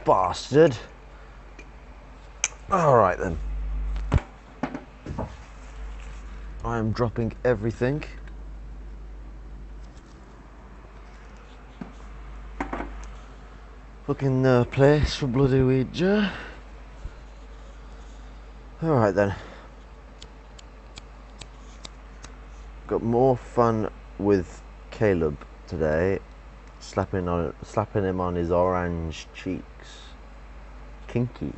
bastard. Alright then. I am dropping everything. Fucking no place for bloody Ouija. Alright then. Got more fun with Caleb today. Slapping him on his orange cheeks. Kinky.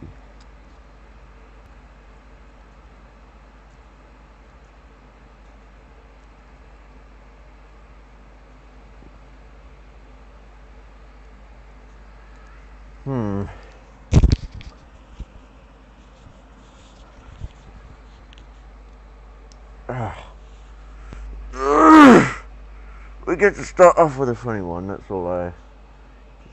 We get to start off with a funny one, that's all I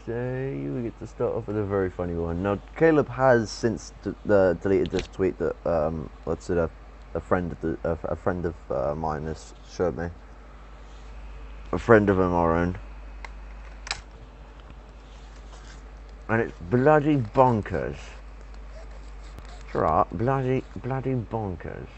say. We get to start off with a very funny one. Now, Caleb has since deleted this tweet that, a friend of mine has showed me. A friend of our own. And it's bloody bonkers. It's right, bloody bonkers.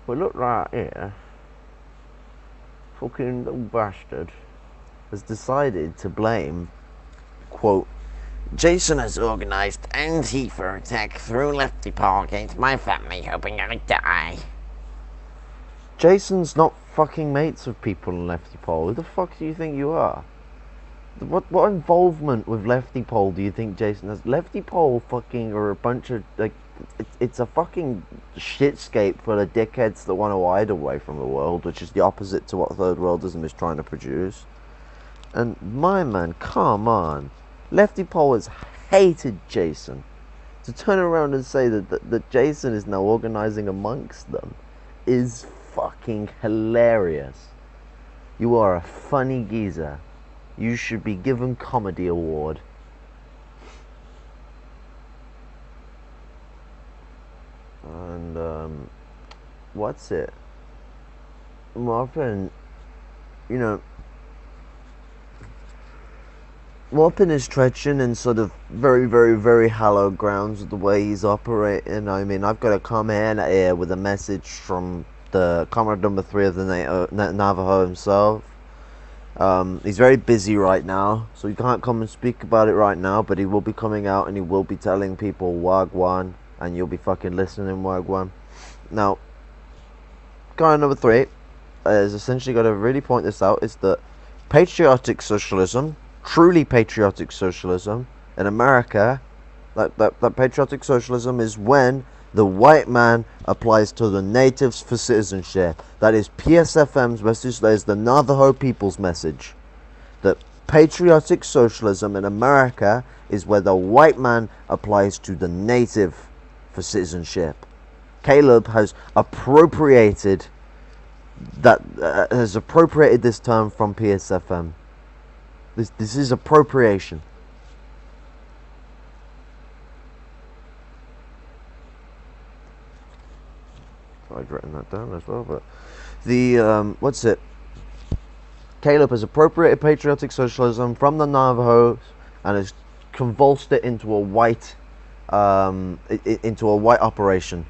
Well, look right here. Fucking little bastard has decided to blame, quote, Jason has organised Antifa attack through Lefty Paul against my family, hoping I die. Jason's not fucking mates with people in Lefty Pole. Who the fuck do you think you are? What involvement with Lefty Pole do you think Jason has? Lefty Pole fucking are a bunch of, like, it's a fucking shitscape for the dickheads that want to hide away from the world, which is the opposite to what third worldism is trying to produce. And my man, come on. Lefty Pole has hated Jason. To turn around and say that Jason is now organising amongst them is fucking hilarious. You are a funny geezer. You should be given comedy award. And what's it? Lumpen, you know, Lumpen is treaching in sort of very, very, very hallowed grounds with the way he's operating. I mean, I've got to come in here with a message from the Comrade number 3 of the Navajo himself. He's very busy right now, so he can't come and speak about it right now, but he will be coming out and he will be telling people Wagwan, and you'll be fucking listening Wagwan. Now, guy number 3 has essentially got to really point this out, is that patriotic socialism, truly patriotic socialism in America, that patriotic socialism is when the white man applies to the natives for citizenship. That is PSFM's message. That is the Navajo people's message. That patriotic socialism in America is where the white man applies to the native for citizenship. Caleb has appropriated this term from PSFM. This is appropriation. I'd written that down as well, but the Caleb has appropriated patriotic socialism from the Navajos and has convulsed it into a white operation,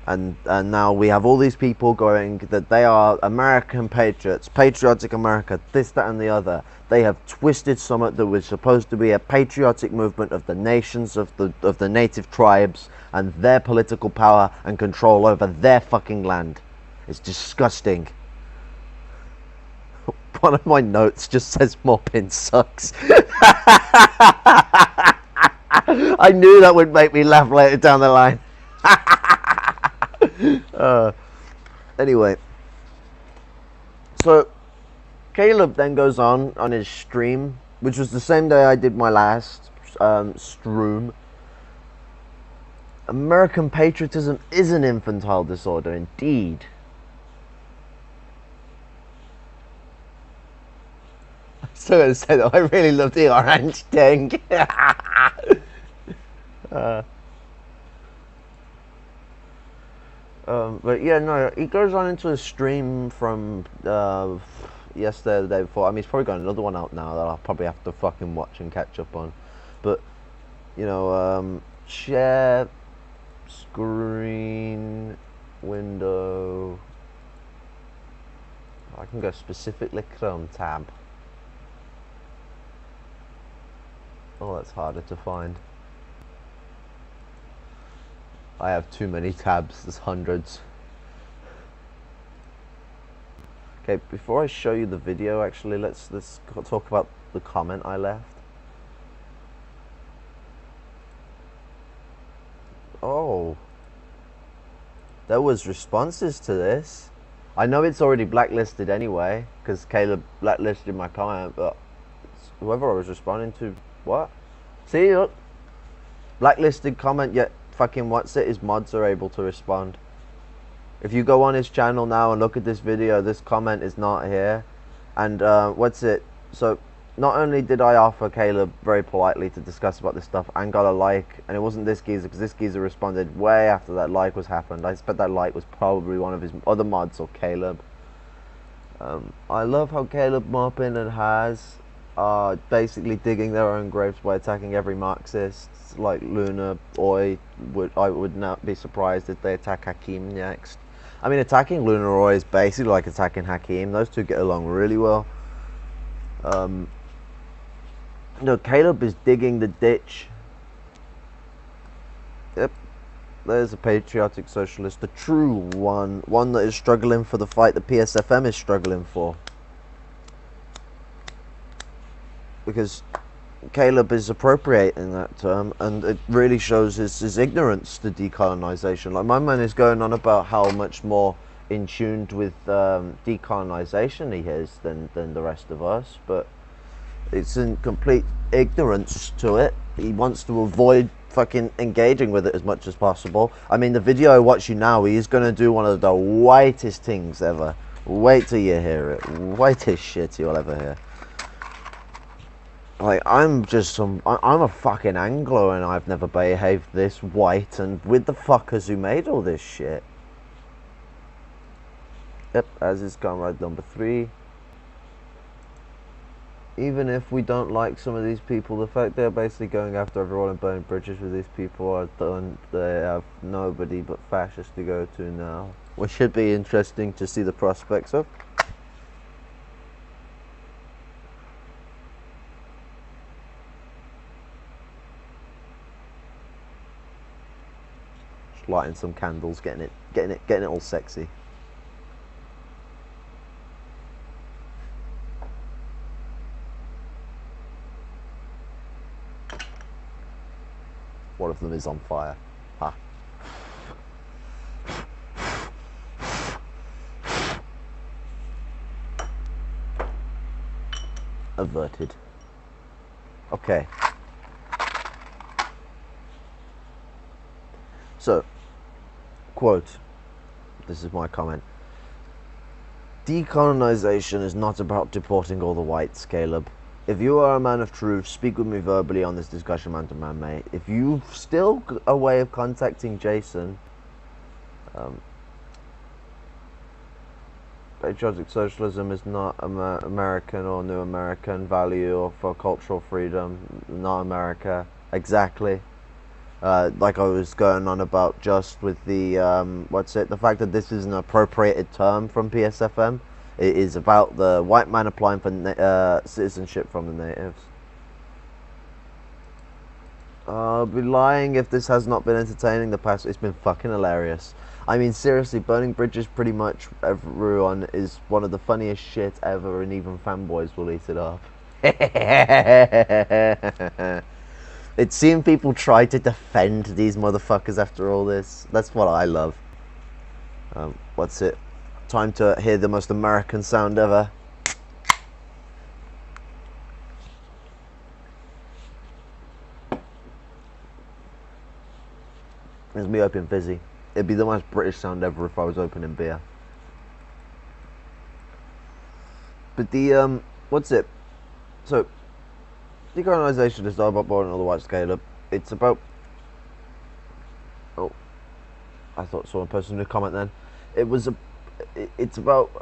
and now we have all these people going that they are American patriots, patriotic America, this, that, and the other. They have twisted something that was supposed to be a patriotic movement of the nations of the native tribes and their political power and control over their fucking land. It's disgusting. One of my notes just says Moppin sucks. I knew that would make me laugh later down the line. Anyway, so Caleb then goes on his stream, which was the same day I did my last stream. American patriotism is an infantile disorder, indeed. Still gonna say that I really love the orange thing. But yeah, no, he goes on into a stream from yesterday, the day before. I mean, he's probably got another one out now that I'll probably have to fucking watch and catch up on. But you know, share screen window. I can go specifically Chrome tab. Oh, that's harder to find. I have too many tabs, there's hundreds. Okay, before I show you the video, actually, let's talk about the comment I left. Oh, there was responses to this. I know it's already blacklisted anyway, because Caleb blacklisted my comment, but whoever I was responding to, what? See, look, blacklisted comment, yet fucking his mods are able to respond. If you go on his channel now and look at this video, this comment is not here. And so not only did I offer Caleb very politely to discuss about this stuff and got a like, and it wasn't this geezer, because this geezer responded way after that like was happened. I expect that like was probably one of his other mods or Caleb. I love how Caleb, Marpin and Haz are basically digging their own graves by attacking every Marxist. Like Luna, I would not be surprised if they attack Hakim next. I mean, attacking Luna Roy is basically like attacking Hakim. Those two get along really well. No, Caleb is digging the ditch. Yep, there's a patriotic socialist, the true one that is struggling for the fight the PSFM is struggling for. Because Caleb is appropriating that term, and it really shows his ignorance to decolonisation. Like, my man is going on about how much more in tune with decolonisation he is than the rest of us, but it's in complete ignorance to it. He wants to avoid fucking engaging with it as much as possible. I mean, the video I watch you now, he is going to do one of the whitest things ever. Wait till you hear it. Whitest shit you'll ever hear. Like, I'm a fucking Anglo, and I've never behaved this white and with the fuckers who made all this shit. Yep, as is comrade number 3. Even if we don't like some of these people, the fact they're basically going after everyone and burning bridges with these people are done. They have nobody but fascists to go to now, which should be interesting to see the prospects of. Just lighting some candles, getting it all sexy. One of them is on fire. Ha. Averted. Okay. So, quote, this is my comment. Decolonisation is not about deporting all the whites, Caleb. If you are a man of truth, speak with me verbally on this discussion man to man, mate. If you've still a way of contacting Jason, Patriotic Socialism is not American or New American value or for cultural freedom, not America. Exactly. Like I was going on about just with the, the fact that this is an appropriated term from PSFM. It is about the white man applying for citizenship from the natives. I'll be lying if this has not been entertaining the past. It's been fucking hilarious. I mean, seriously, burning bridges pretty much everyone is one of the funniest shit ever, and even fanboys will eat it up. It's seeing people try to defend these motherfuckers after all this. That's what I love. Time to hear the most American sound ever. It's me opening fizzy. It'd be the most British sound ever if I was opening beer. But the So, decolonisation is not about boring all the white scale. It's about... Oh, I thought someone posted a comment then. It was a... It's about...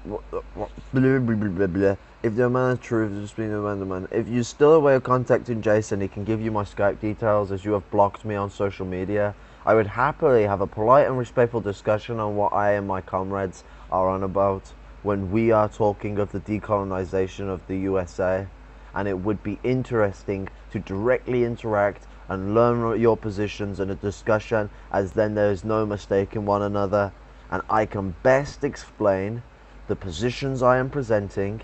Blah, blah, blah, blah. If the man is true, just being a man. If you're still a way of contacting Jason, he can give you my Skype details as you have blocked me on social media. I would happily have a polite and respectful discussion on what I and my comrades are on about when we are talking of the decolonisation of the USA, and it would be interesting to directly interact and learn your positions in a discussion, as then there is no mistaking one another, and I can best explain the positions I am presenting.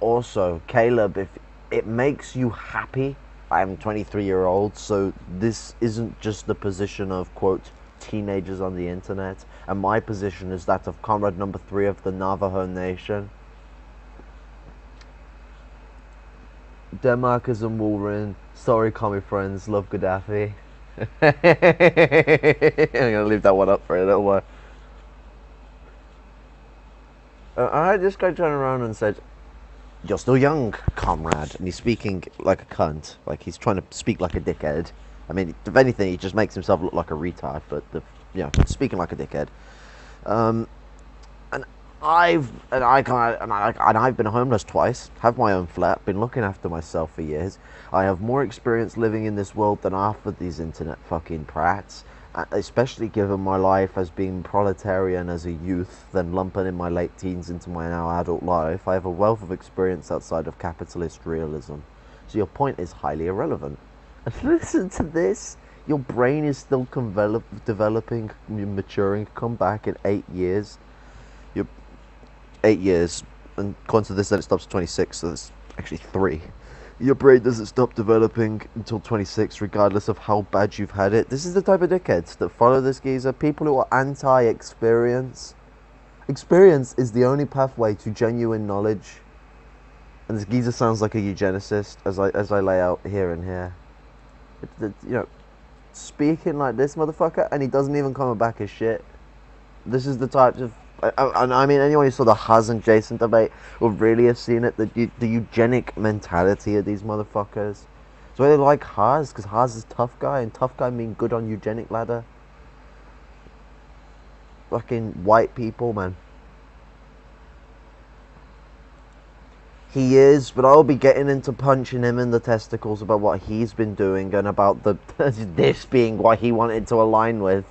Also, Caleb, if it makes you happy, I'm 23-year-old, so this isn't just the position of, quote, teenagers on the internet, and my position is that of comrade number 3 of the Navajo Nation. Denmark is and will win. Sorry, commie friends, love Gaddafi. I'm gonna leave that one up for a little while. I had this guy turn around and said, "You're still young, comrade," and he's speaking like a cunt, like he's trying to speak like a dickhead. I mean, if anything, he just makes himself look like a retard, but speaking like a dickhead. And I've been homeless twice, have my own flat, been looking after myself for years. I have more experience living in this world than half of these internet fucking prats, especially given my life as being proletarian as a youth, then lumpen in my late teens into my now adult life. I have a wealth of experience outside of capitalist realism. So your point is highly irrelevant. And listen to this. Your brain is still developing, maturing, come back in 8 years. 8 years, and according to this then it stops at 26, so that's actually 3. Your brain doesn't stop developing until 26, regardless of how bad you've had it. This is the type of dickheads that follow this geezer, people who are anti-experience. Experience is the only pathway to genuine knowledge. And this geezer sounds like a eugenicist, as I lay out here and here. Speaking like this motherfucker, and he doesn't even come back as shit. This is the type of... I mean, anyone who saw the Huz and Jason debate will really have seen it, the eugenic mentality of these motherfuckers. So they like Huz, because Huz is tough guy, and tough guy mean good on eugenic ladder. Fucking white people, man. He is, but I'll be getting into punching him in the testicles about what he's been doing, and about this being what he wanted to align with.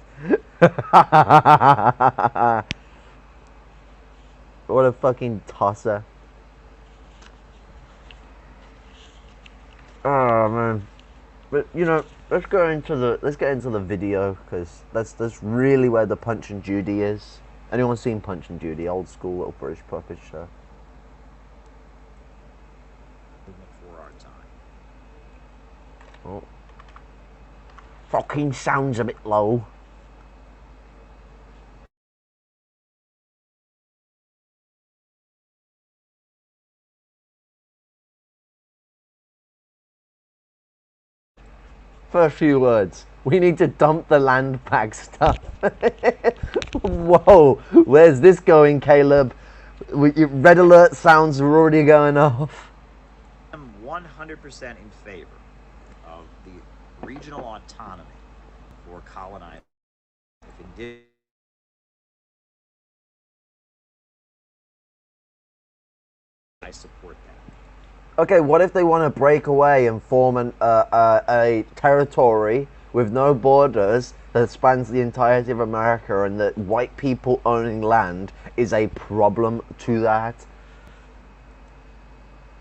What a fucking tosser. Oh man. But let's get into the video, because that's really where the Punch and Judy is. Anyone seen Punch and Judy? Old school little British puppet show. Before our time. Oh. Fucking sounds a bit low. First few words. We need to dump the land pack stuff. Whoa, where's this going, Caleb? Red alert sounds are already going off. I'm 100% in favor of the regional autonomy for colonizers. If indeed I support that. Okay, what if they want to break away and form a territory with no borders that spans the entirety of America, and that white people owning land is a problem to that?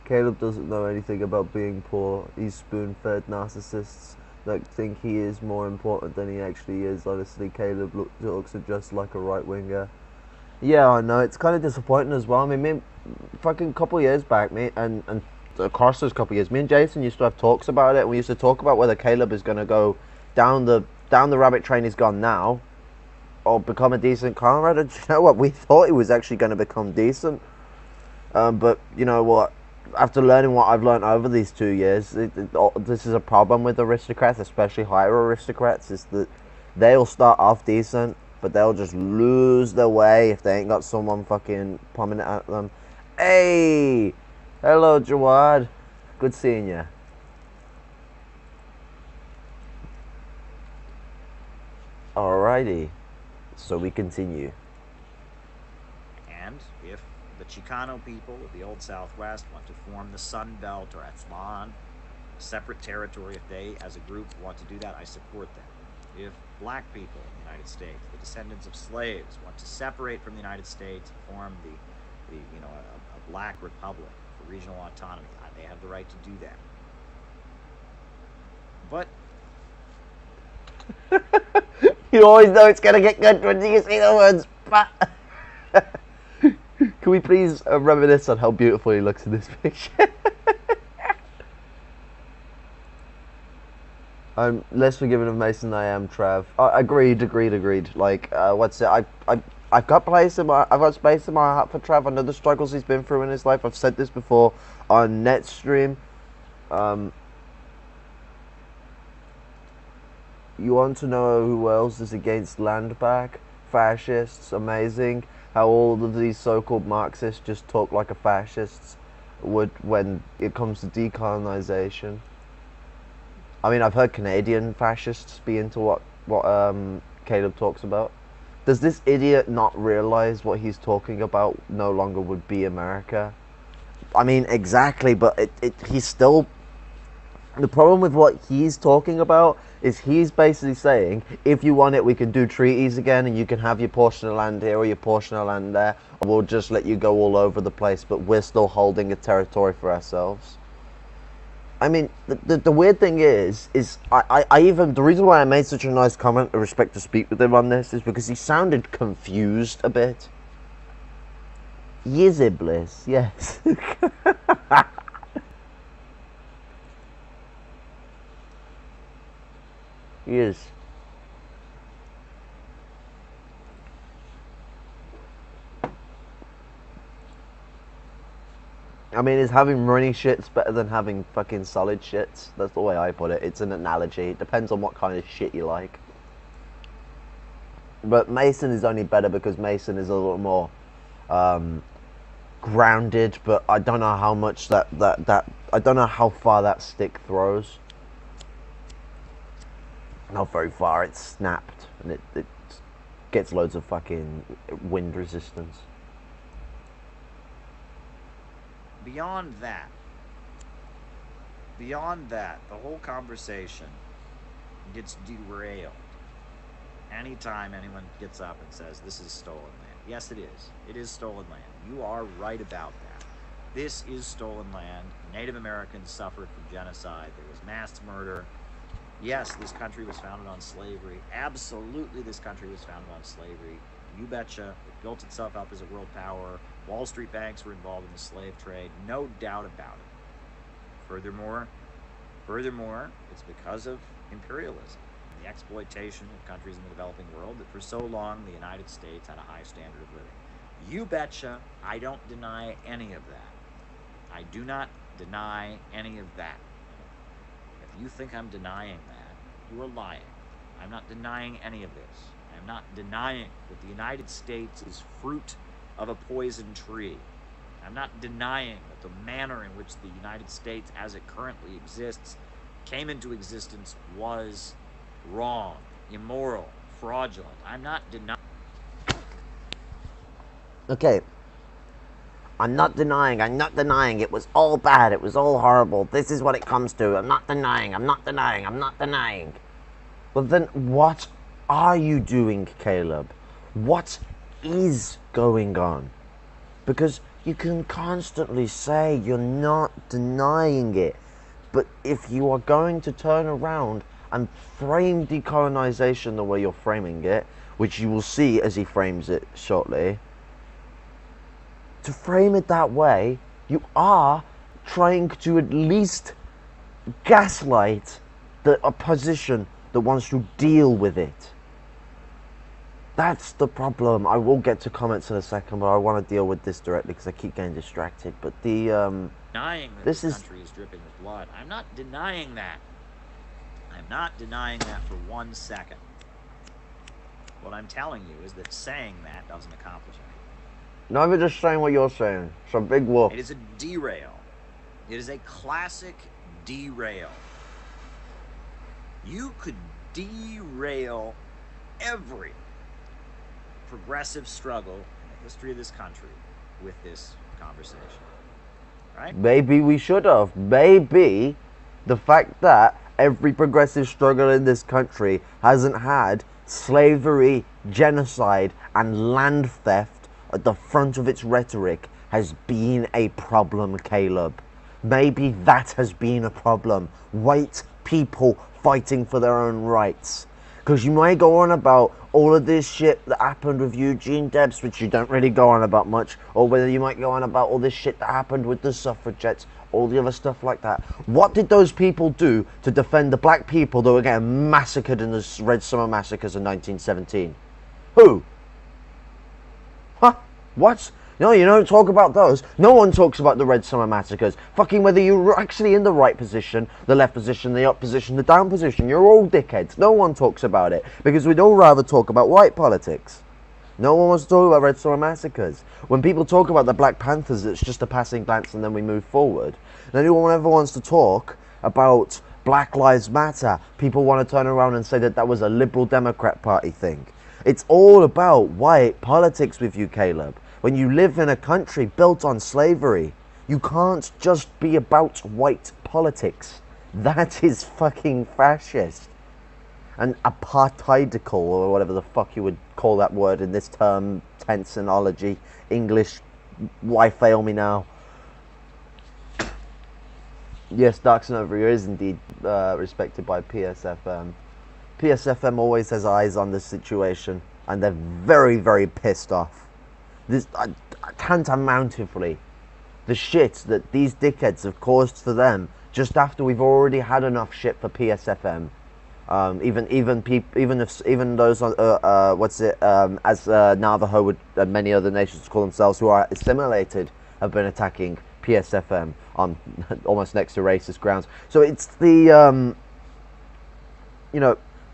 Caleb doesn't know anything about being poor. He's spoon-fed narcissists that think he is more important than he actually is. Honestly, Caleb looks just like a right-winger. Yeah, I know. It's kind of disappointing as well. I mean, fucking couple years back, mate, and across those couple of years, me and Jason used to have talks about it, and we used to talk about whether Caleb is going to go down the rabbit train he's gone now, or become a decent comrade. And you know what? We thought he was actually going to become decent, but you know what? After learning what I've learned over these 2 years, this is a problem with aristocrats, especially higher aristocrats, is that they'll start off decent, but they'll just lose their way if they ain't got someone fucking plumbing it at them. Hey! Hello, Jawad. Good seeing you. Alrighty. So we continue. And if the Chicano people of the Old Southwest want to form the Sun Belt or Atlan, separate territory, if they, as a group, want to do that, I support them. If black people in the United States, the descendants of slaves, want to separate from the United States and form a black republic for regional autonomy, they have the right to do that. But You always know it's gonna get good when you say the words. But can we please reminisce on how beautiful he looks in this picture? I'm less forgiving of Mason than I am Trav. Agreed. Like, what's it? I've got space in my heart for Trav. I know the struggles he's been through in his life. I've said this before on Netstream. You want to know who else is against land back? Fascists. Amazing how all of these so-called Marxists just talk like a fascists would when it comes to decolonization. I mean, I've heard Canadian fascists be into what Caleb talks about. Does this idiot not realize what he's talking about no longer would be America? I mean, exactly, but he's still... The problem with what he's talking about is he's basically saying, if you want it, we can do treaties again, and you can have your portion of land here or your portion of land there, or we'll just let you go all over the place, but we're still holding a territory for ourselves. I mean, the weird thing is I even, the reason why I made such a nice comment with respect to speak with him on this is because he sounded confused a bit. Yizzy bliss, yes. He is. I mean, is having runny shits better than having fucking solid shits? That's the way I put it. It's an analogy. It depends on what kind of shit you like. But Mason is only better because Mason is a little more grounded, but I don't know how much I don't know how far that stick throws. Not very far. It's snapped, and it gets loads of fucking wind resistance. beyond that, the whole conversation gets derailed anytime anyone gets up and says this is stolen land. Yes, it is. It is stolen land. You are right about that. This is stolen land. Native Americans suffered from genocide. There was mass murder. Yes, this country was founded on slavery. Absolutely, this country was founded on slavery. You betcha. It built itself up as a world power. Wall Street banks were involved in the slave trade. No doubt about it. Furthermore, it's because of imperialism and the exploitation of countries in the developing world that for so long the United States had a high standard of living. You betcha. I don't deny any of that. I do not deny any of that. If you think I'm denying that, you are lying. I'm not denying any of this. I'm not denying that the United States is fruit of a poison tree. I'm not denying that the manner in which the United States as it currently exists came into existence was wrong, immoral, fraudulent. I'm not denying. Okay. I'm not denying. It was all bad. It was all horrible. This is what it comes to. I'm not denying. Well, then what are you doing, Caleb? What is going on? Because you can constantly say you're not denying it. But if you are going to turn around and frame decolonization the way you're framing it, which you will see as he frames it shortly, to frame it that way, you are trying to at least gaslight the opposition that wants to deal with it. That's the problem. I will get to comments in a second, but I want to deal with this directly because I keep getting distracted. But the denying that this country is dripping with blood. I'm not denying that. I'm not denying that for 1 second. What I'm telling you is that saying that doesn't accomplish anything. No, I'm just saying what you're saying. It's a big whoop. It is a derail. It is a classic derail. You could derail every progressive struggle in the history of this country with this conversation. Right? Maybe we should have. Maybe the fact that every progressive struggle in this country hasn't had slavery, genocide, and land theft at the front of its rhetoric has been a problem, Caleb. Maybe that has been a problem. White people fighting for their own rights. Because you may go on about all of this shit that happened with Eugene Debs, which you don't really go on about much, or whether you might go on about all this shit that happened with the suffragettes, all the other stuff like that. What did those people do to defend the black people that were getting massacred in the Red Summer Massacres in 1917? Who? Huh? What? No, you don't talk about those. No one talks about the Red Summer Massacres. Fucking whether you're actually in the right position, the left position, the up position, the down position, you're all dickheads. No one talks about it because we'd all rather talk about white politics. No one wants to talk about Red Summer Massacres. When people talk about the Black Panthers, it's just a passing glance and then we move forward. And anyone ever wants to talk about Black Lives Matter, people want to turn around and say that that was a Liberal Democrat Party thing. It's all about white politics with you, Caleb. When you live in a country built on slavery, you can't just be about white politics. That is fucking fascist. And apartheidical, or whatever the fuck you would call that word in this term, tenseology, English, why fail me now? Yes, Dark Over is indeed respected by PSFM. PSFM always has eyes on this situation, and they're very, very pissed off. This tantamountively, the shit that these dickheads have caused for them just after we've already had enough shit for PSFM. Even those as Navajo would and many other nations call themselves who are assimilated have been attacking PSFM on almost next to racist grounds. So it's the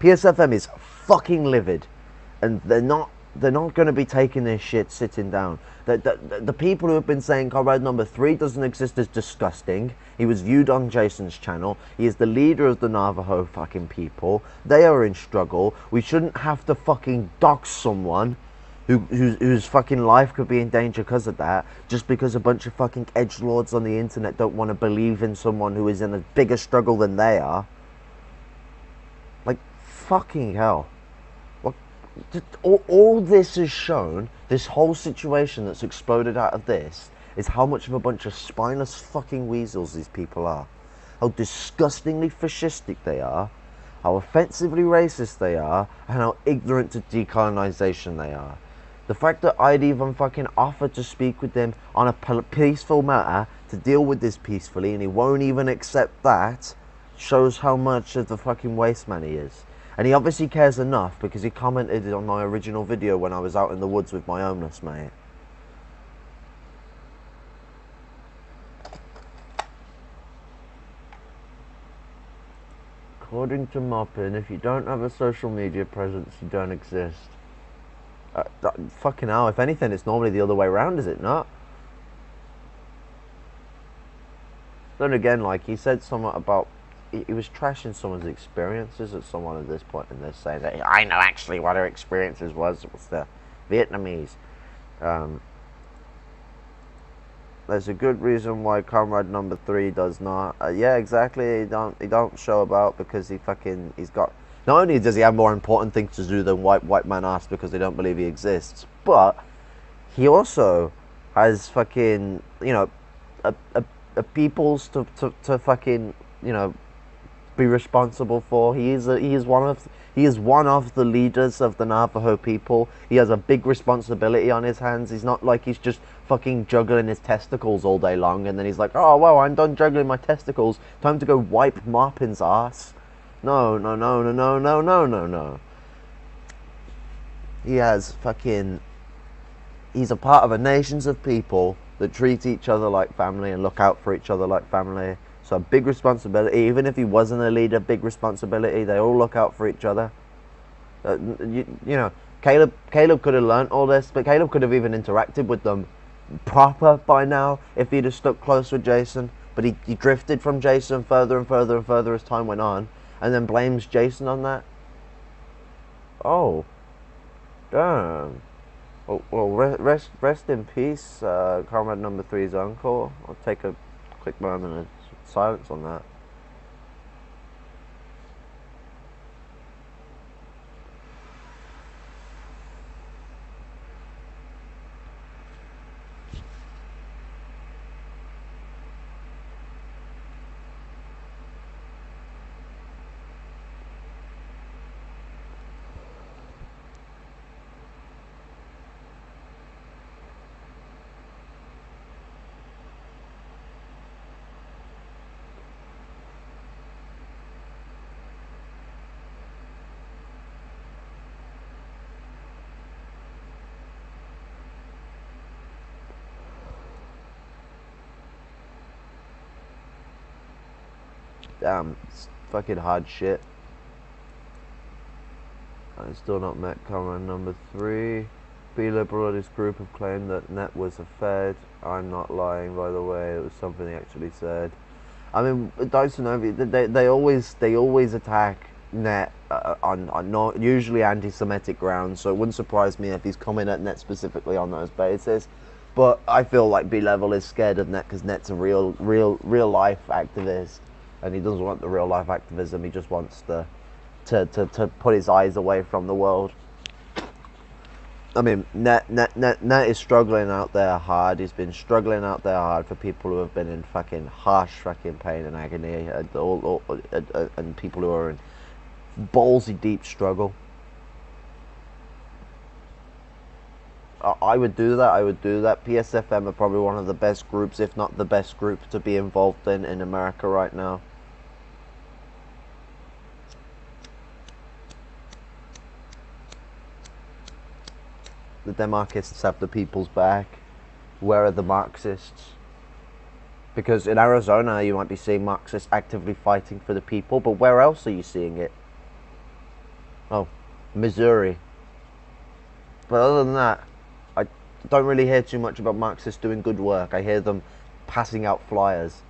PSFM is fucking livid, and they're not going to be taking this shit sitting down. The people who have been saying Comrade Number 3 doesn't exist is disgusting. He was viewed on Jason's channel. He is the leader of the Navajo fucking people. They are in struggle. We shouldn't have to fucking dox someone whose fucking life could be in danger because of that, just because a bunch of fucking edgelords on the internet don't want to believe in someone who is in a bigger struggle than they are. Like, fucking hell. All this has shown, this whole situation that's exploded out of this, is how much of a bunch of spineless fucking weasels these people are. How disgustingly fascistic they are, how offensively racist they are, and how ignorant to decolonisation they are. The fact that I'd even fucking offered to speak with them on a peaceful matter, to deal with this peacefully, and he won't even accept that, shows how much of the fucking waste man he is. And he obviously cares enough because he commented on my original video when I was out in the woods with my homeless mate. According to Moppin, if you don't have a social media presence, you don't exist. Fucking hell, if anything, it's normally the other way around, is it not? Then again, like, he said something about he was trashing someone's experiences at someone at this point, and they're saying that I know actually what her experiences was. It was the Vietnamese. There's a good reason why Comrade Number 3 does not. Yeah, exactly. He don't show about because he's got. Not only does he have more important things to do than white man ass because they don't believe he exists, but he also has fucking a peoples to fucking be responsible for. He is one of the leaders of the Navajo people. He has a big responsibility on his hands. He's not like he's just fucking juggling his testicles all day long and then he's like, oh well, I'm done juggling my testicles, time to go wipe Marpin's ass. No. He's a part of a nations of people that treat each other like family and look out for each other like family. So a big responsibility. Even if he wasn't a leader, big responsibility. They all look out for each other. Caleb could have learnt all this, but Caleb could have even interacted with them proper by now if he'd have stuck close with Jason. but he drifted from Jason further and further and further as time went on, and then blames Jason on that. Oh, damn. Well, rest in peace, Comrade Number Three's uncle. I'll take a quick moment of silence on that. Damn, it's fucking hard shit. I still not met Comrade Number Three. Be Liberal and his group have claimed that Net was a Fed. I'm not lying, by the way. It was something he actually said. I mean, Dyson Ovi, they always attack Net on not usually anti-Semitic grounds. So it wouldn't surprise me if he's coming at Net specifically on those bases. But I feel like B Level is scared of Net because Net's a real life activist, and he doesn't want the real life activism. He just wants to put his eyes away from the world. I mean, Net is struggling out there hard. He's been struggling out there hard for people who have been in fucking harsh fucking pain and agony, and people who are in ballsy deep struggle. I would do that. PSFM are probably one of the best groups, if not the best group, to be involved in America right now. The Demarchists have the people's back. Where are the Marxists? Because in Arizona you might be seeing Marxists actively fighting for the people, but where else are you seeing it? Oh, Missouri. But other than that, I don't really hear too much about Marxists doing good work. I hear them passing out flyers.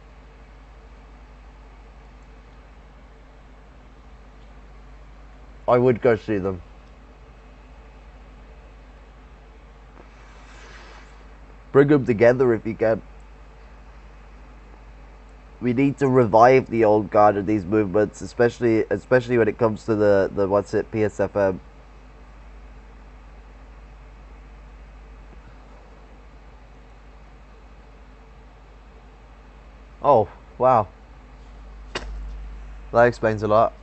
I would go see them. Bring them together if you can. We need to revive the old guard of these movements, especially when it comes to the PSFM. Oh, wow. That explains a lot.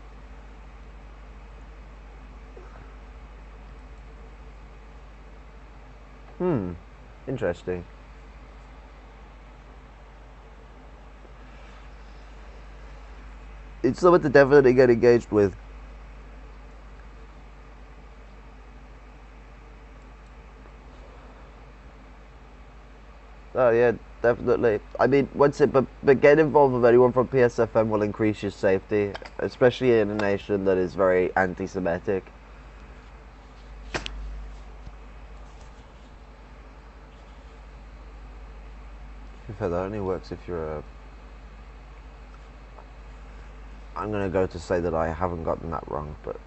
Interesting. It's something to definitely get engaged with. Oh yeah, definitely. I mean, but get involved with anyone from PSFM will increase your safety, especially in a nation that is very anti-Semitic. That only works if you're a... I'm gonna go to say that I haven't gotten that wrong, but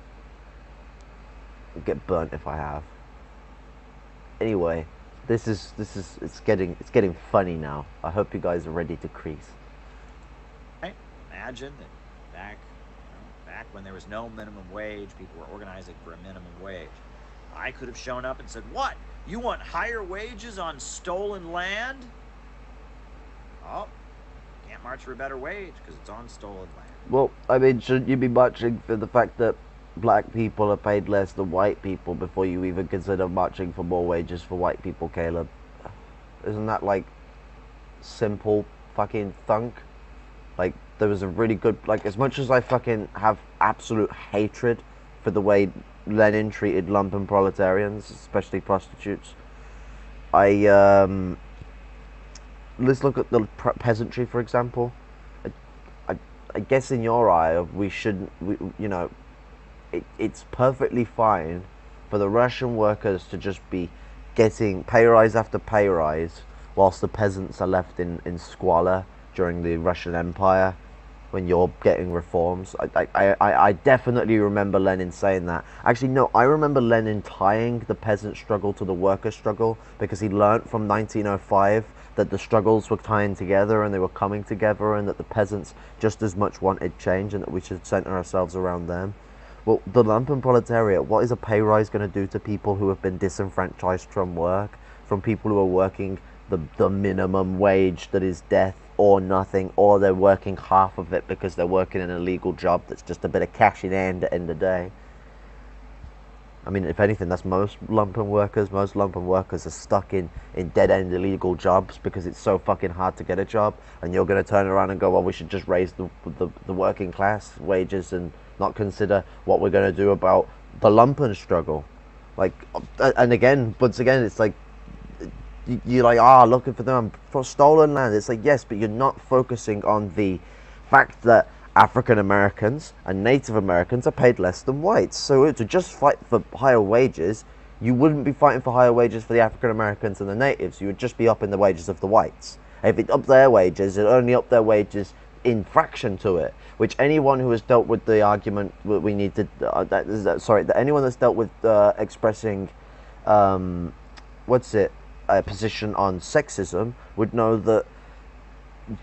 I'll get burnt if I have. Anyway, it's getting funny now. I hope you guys are ready to crease. Right? Imagine that back when there was no minimum wage, people were organizing for a minimum wage. I could have shown up and said, "What? You want higher wages on stolen land?" Oh, can't march for a better wage because it's on stolen land. Well, I mean, shouldn't you be marching for the fact that black people are paid less than white people before you even consider marching for more wages for white people, Caleb? Isn't that, like, simple fucking thunk? Like, there was a really good... Like, as much as I fucking have absolute hatred for the way Lenin treated lumpen proletarians, especially prostitutes, let's look at the peasantry, for example. I guess in your eye, it's perfectly fine for the Russian workers to just be getting pay rise after pay rise, whilst the peasants are left in squalor during the Russian Empire, when you're getting reforms. I definitely remember Lenin saying that. Actually, no, I remember Lenin tying the peasant struggle to the worker struggle, because he learnt from 1905 that the struggles were tying together and they were coming together, and that the peasants just as much wanted change and that we should center ourselves around them. Well, the lumpen proletariat, what is a pay rise going to do to people who have been disenfranchised from work, from people who are working the minimum wage that is death or nothing, or they're working half of it because they're working in an illegal job that's just a bit of cash in hand at the end of the day? I mean, if anything, that's most lumpen workers. Most lumpen workers are stuck in dead-end illegal jobs because it's so fucking hard to get a job, and you're going to turn around and go, well, we should just raise the working class wages and not consider what we're going to do about the lumpen struggle. Like, and again, once again, it's like, you're like, looking for them for stolen land. It's like, yes, but you're not focusing on the fact that African Americans and Native Americans are paid less than whites. So to just fight for higher wages, you wouldn't be fighting for higher wages for the African Americans and the natives. You would just be upping the wages of the whites. If it upped their wages, it only upped their wages in fraction to it. Which anyone who has dealt with the argument that we need to, anyone that's dealt with expressing, a position on sexism would know that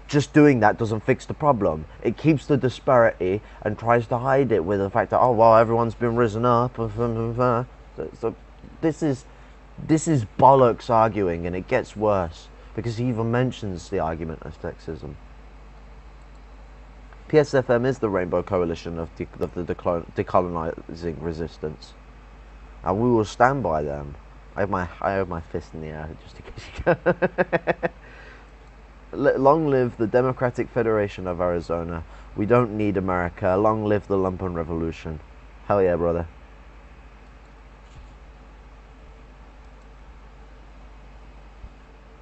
just doing that doesn't fix the problem. It keeps the disparity and tries to hide it with the fact that, oh well, everyone's been risen up. So this is bollocks arguing, and it gets worse because he even mentions the argument of sexism. PSFM is the Rainbow Coalition of the decolonising resistance, and we will stand by them. I have my fist in the air just in case you can. Long live the Democratic Federation of Arizona. We don't need America. Long live the lumpen revolution. Hell yeah, brother.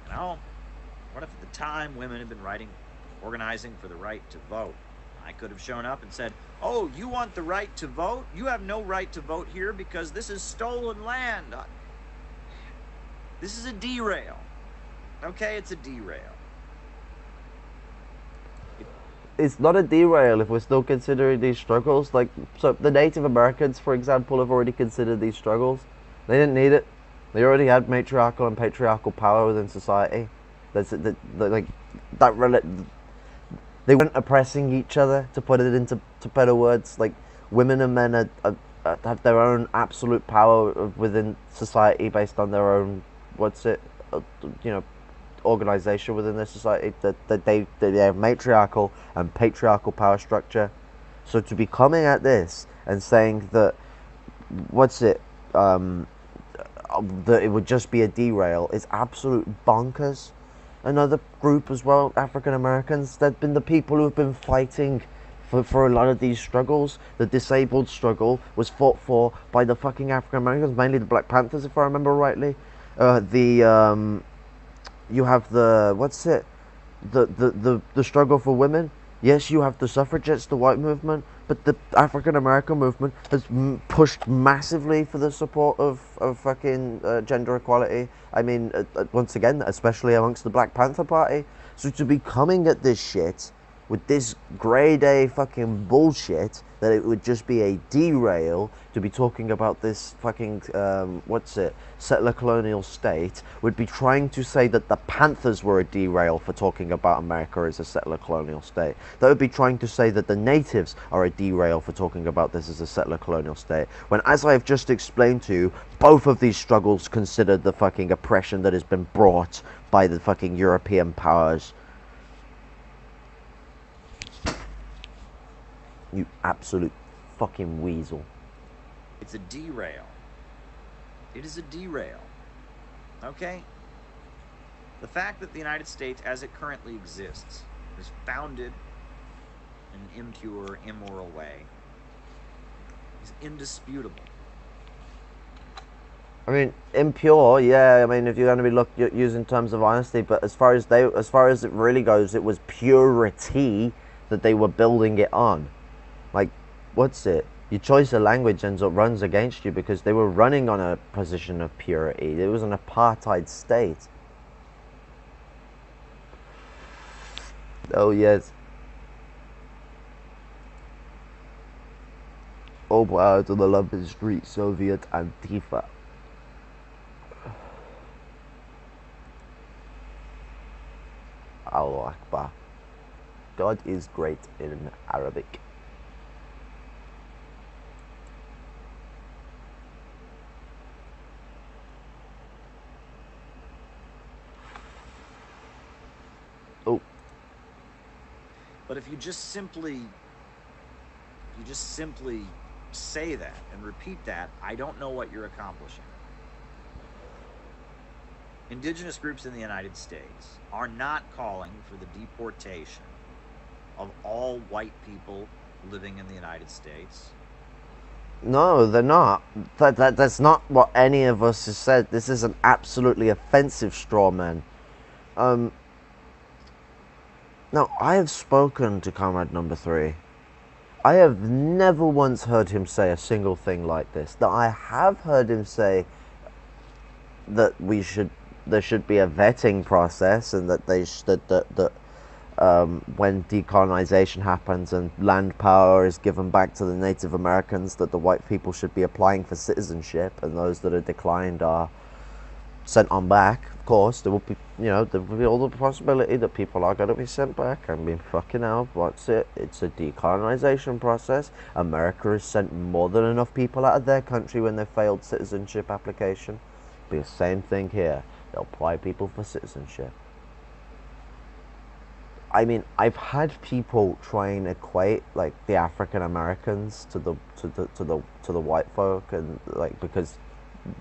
You know, what if at the time women had been organizing for the right to vote? I could have shown up and said, oh, you want the right to vote? You have no right to vote here because this is stolen land. This is a derail. Okay, it's a derail. It's not a derail if we're still considering these struggles. Like, so the Native Americans, for example, have already considered these struggles. They didn't need it. They already had matriarchal and patriarchal power within society. They weren't oppressing each other, to put it into better words. Like, women and men have their own absolute power within society based on their own organization within their society. That they have matriarchal and patriarchal power structure. So to be coming at this and saying that that it would just be a derail is absolute bonkers. Another group as well, African Americans, they've been the people who have been fighting for a lot of these struggles. The disabled struggle was fought for by the fucking African Americans, mainly the Black Panthers, if I remember rightly. You have the struggle for women. Yes, you have the suffragettes, the white movement, but the African American movement has pushed massively for the support of fucking gender equality. I mean, once again, especially amongst the Black Panther Party. So to be coming at this shit with this grey day fucking bullshit, that it would just be a derail to be talking about this fucking, settler colonial state, would be trying to say that the Panthers were a derail for talking about America as a settler colonial state. That would be trying to say that the natives are a derail for talking about this as a settler colonial state. When, as I have just explained to you, both of these struggles consider the fucking oppression that has been brought by the fucking European powers. You absolute fucking weasel. It's a derail. It is a derail. Okay? The fact that the United States, as it currently exists, is founded in an impure, immoral way is indisputable. I mean, impure, yeah. I mean, if you're going to be using terms of honesty, but as far as it really goes, it was purity that they were building it on. Like, your choice of language runs against you, because they were running on a position of purity. It was an apartheid state. Oh yes. All power to the Lumpen Street Soviet Antifa. Allah Akbar. God is great in Arabic. Oh, But if you just simply say that and repeat that, I don't know what you're accomplishing. Indigenous groups in the United States are not calling for the deportation of all white people living in the United States. no, they're not. That's not what any of us has said. This is an absolutely offensive straw man. Now, I have spoken to Comrade Number 3. I have never once heard him say a single thing like this. Now, I have heard him say that there should be a vetting process, and that when decolonization happens and land power is given back to the Native Americans, that the white people should be applying for citizenship, and those that are declined are sent on back. Of course, there will be, there will be all the possibility that people are going to be sent back. I mean, fucking hell, what's it? It's a decolonization process. America has sent more than enough people out of their country when they failed citizenship application. Be the same thing here. They'll apply people for citizenship. I mean, I've had people try and equate like the African Americans to the white folk, and like, because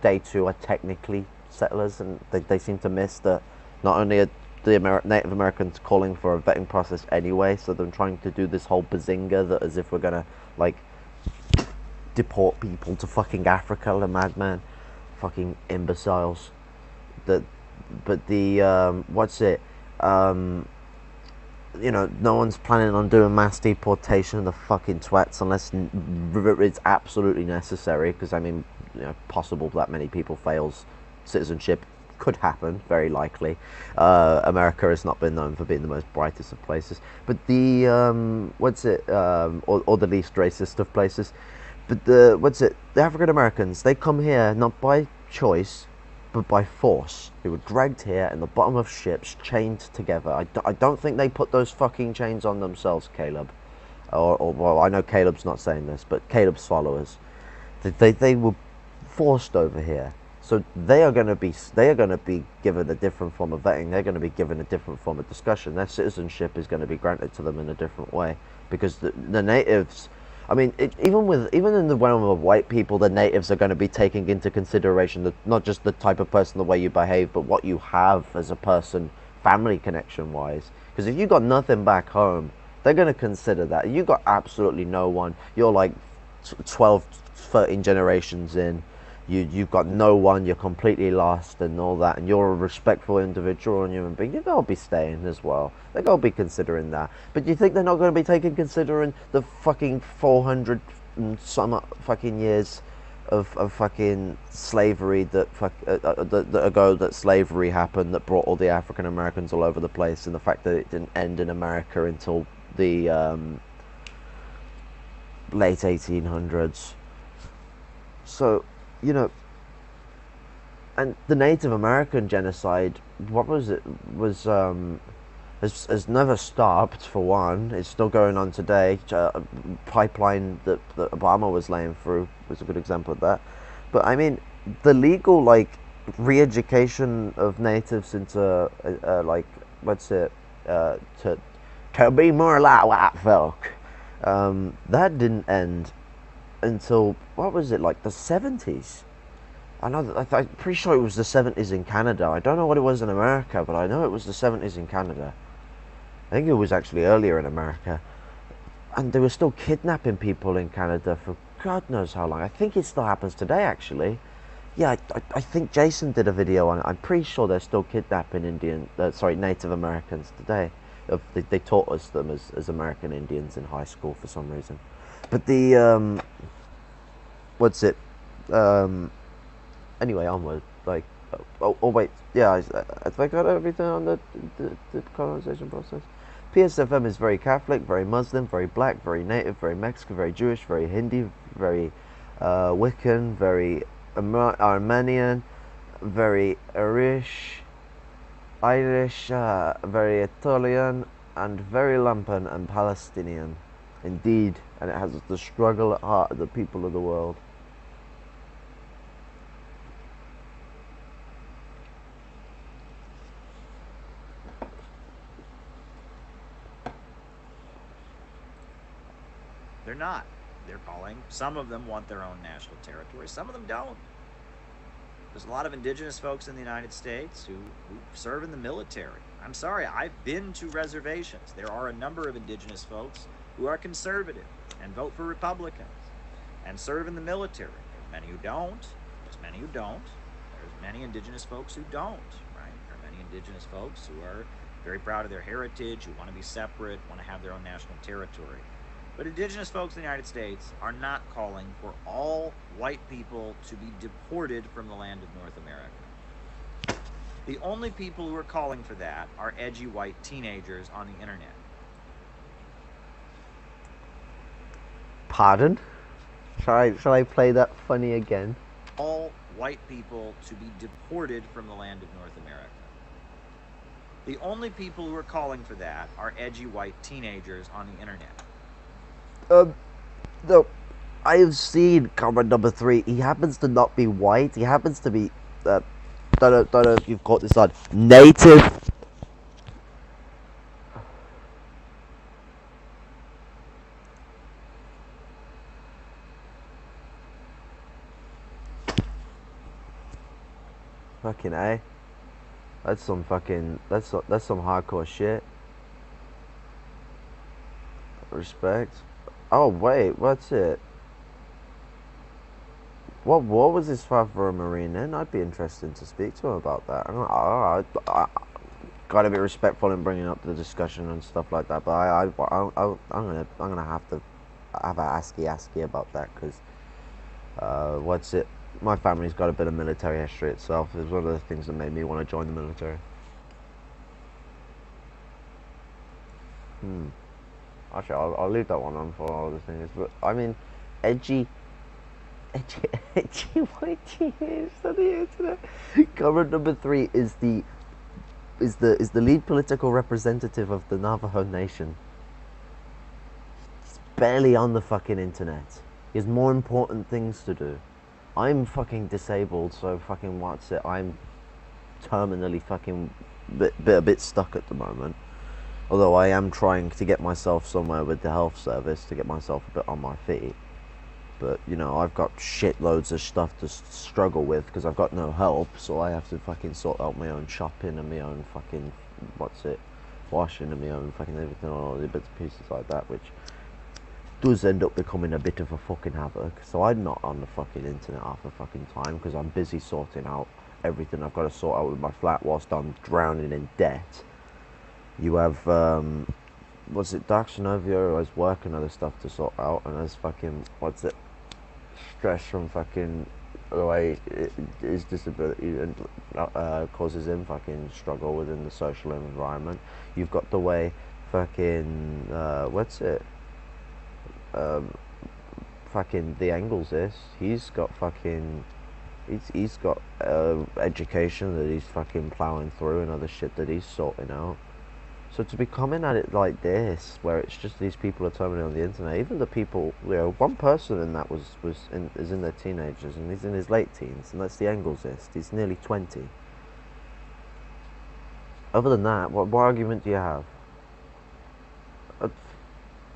they too are technically settlers, and they seem to miss that not only are the Native Americans calling for a vetting process anyway, so they're trying to do this whole bazinga that as if we're gonna like deport people to fucking Africa, the madman, fucking imbeciles. But the what's it? No one's planning on doing mass deportation of the fucking twats unless it's absolutely necessary, because I mean, possible that many people fails citizenship could happen, very likely. America has not been known for being the most brightest of places, but the or the least racist of places. But the African Americans, they come here not by choice, but by force. They were dragged here in the bottom of ships, chained together. I don't think they put those fucking chains on themselves, Caleb. Or well, I know Caleb's not saying this, but Caleb's followers. They were forced over here. So they are going to be given a different form of vetting. They're going to be given a different form of discussion. Their citizenship is going to be granted to them in a different way, because the natives. I mean, even in the realm of white people, the natives are going to be taking into consideration not just the type of person, the way you behave, but what you have as a person, family connection wise. Because if you got nothing back home, they're going to consider that. You got absolutely no one. You're like 12, 13 generations in. You've got no one, you're completely lost and all that, and you're a respectful individual and human being, you're going to be staying as well. They're going to be considering that. But you think they're not going to be considering the fucking 400 and some fucking years of fucking slavery that slavery happened, that brought all the African Americans all over the place, and the fact that it didn't end in America until the late 1800s. So, and the Native American genocide, has never stopped, for one. It's still going on today. Pipeline that Obama was laying through was a good example of that. But I mean, the legal re-education of natives into to be more like white folk, that didn't end until, what was it, like the 70s? I know I'm pretty sure it was the 70s in Canada. I don't know what it was in America, but I know it was the 70s in Canada. I think it was actually earlier in America. And they were still kidnapping people in Canada for God knows how long. I think it still happens today, actually. Yeah, I think Jason did a video on it. I'm pretty sure they're still kidnapping Native Americans today. They taught us them as American Indians in high school for some reason. But the anyway, onward. Wait, yeah, I think I got everything on the colonization process. PSFM is very Catholic, very Muslim, very black, very native, very Mexican, very Jewish, very Hindi, very Wiccan, very Armenian, very Irish, very Italian, and very Lumpen and Palestinian. Indeed, and it has the struggle at heart of the people of the world. They're not. They're calling. Some of them want their own national territory. Some of them don't. There's a lot of indigenous folks in the United States who serve in the military. I'm sorry, I've been to reservations. There are a number of indigenous folks who are conservative and vote for Republicans and serve in the military. There's many who don't. There's many who don't. There's many indigenous folks who don't, right? There are many indigenous folks who are very proud of their heritage, who want to be separate, want to have their own national territory. But indigenous folks in the United States are not calling for all white people to be deported from the land of North America. The only people who are calling for that are edgy white teenagers on the internet. Pardon? Shall I play that funny again? All white people to be deported from the land of North America. The only people who are calling for that are edgy white teenagers on the internet. No, I have seen comrade number 3. He happens to not be white. He happens to be, don't know if you've caught this on, native. Fucking A. That's some fucking, that's some hardcore shit. Respect. Oh wait, what's it? What war was his father a Marine in? I'd be interested to speak to him about that. I gotta be respectful in bringing up the discussion and stuff like that. But I'm gonna have to have a asky about that because what's it? My family's got a bit of military history itself. It was one of the things that made me want to join the military. Actually, I'll leave that one on for all the things. But I mean, edgy white teenagers on the internet. Comrade number 3 is the lead political representative of the Navajo Nation. He's barely on the fucking internet. He has more important things to do. I'm fucking disabled, so fucking what's it? I'm terminally fucking a bit stuck at the moment. Although I am trying to get myself somewhere with the health service to get myself a bit on my feet. But, you know, I've got shitloads of stuff to struggle with because I've got no help. So I have to fucking sort out my own shopping and my own fucking, washing and my own fucking everything, all the bits and pieces like that. Which does end up becoming a bit of a fucking havoc. So I'm not on the fucking internet half the fucking time because I'm busy sorting out everything I've got to sort out with my flat whilst I'm drowning in debt. You have, Dark Synovia has work and other stuff to sort out, and there's fucking, stress from fucking the way his disability and causes him fucking struggle within the social environment. You've got the way fucking, fucking the Engels is. He's got fucking, he's got education that he's fucking plowing through and other shit that he's sorting out. So to be coming at it like this, where it's just these people are terminally on the internet, even the people, you know, one person in that is in their teenagers, and he's in his late teens, and that's the Engelsist. He's nearly 20. Other than that, what argument do you have?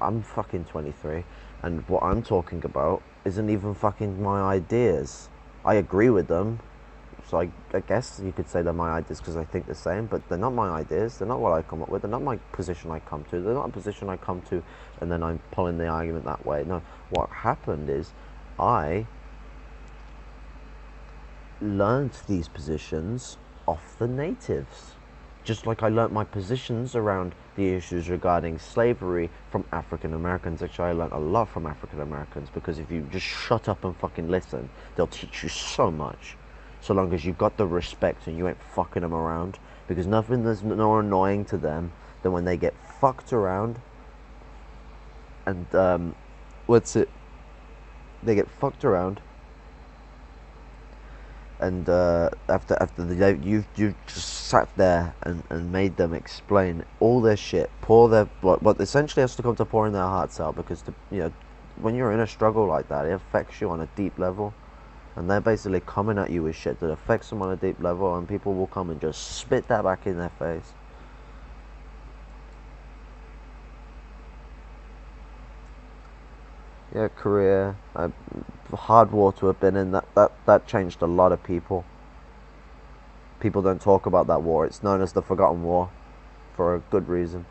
I'm fucking 23, and what I'm talking about isn't even fucking my ideas. I agree with them. So I guess you could say they're my ideas because I think the same, but they're not my ideas. They're not what I come up with. They're not my position I come to. They're not a position I come to and then I'm pulling the argument that way. No, what happened is I learned these positions off the natives. Just like I learnt my positions around the issues regarding slavery from African Americans. Actually, I learnt a lot from African Americans because if you just shut up and fucking listen, they'll teach you so much. So long as you've got the respect and you ain't fucking them around. Because nothing is more annoying to them than when they get fucked around, and what's it? They get fucked around, and you've just sat there and made them explain all their shit, pour their what essentially has to come to pouring their hearts out, because when you're in a struggle like that, it affects you on a deep level. And they're basically coming at you with shit that affects them on a deep level, and people will come and just spit that back in their face. Yeah, Korea, hard war to have been in. That changed a lot of people. People don't talk about that war. It's known as the Forgotten War, for a good reason.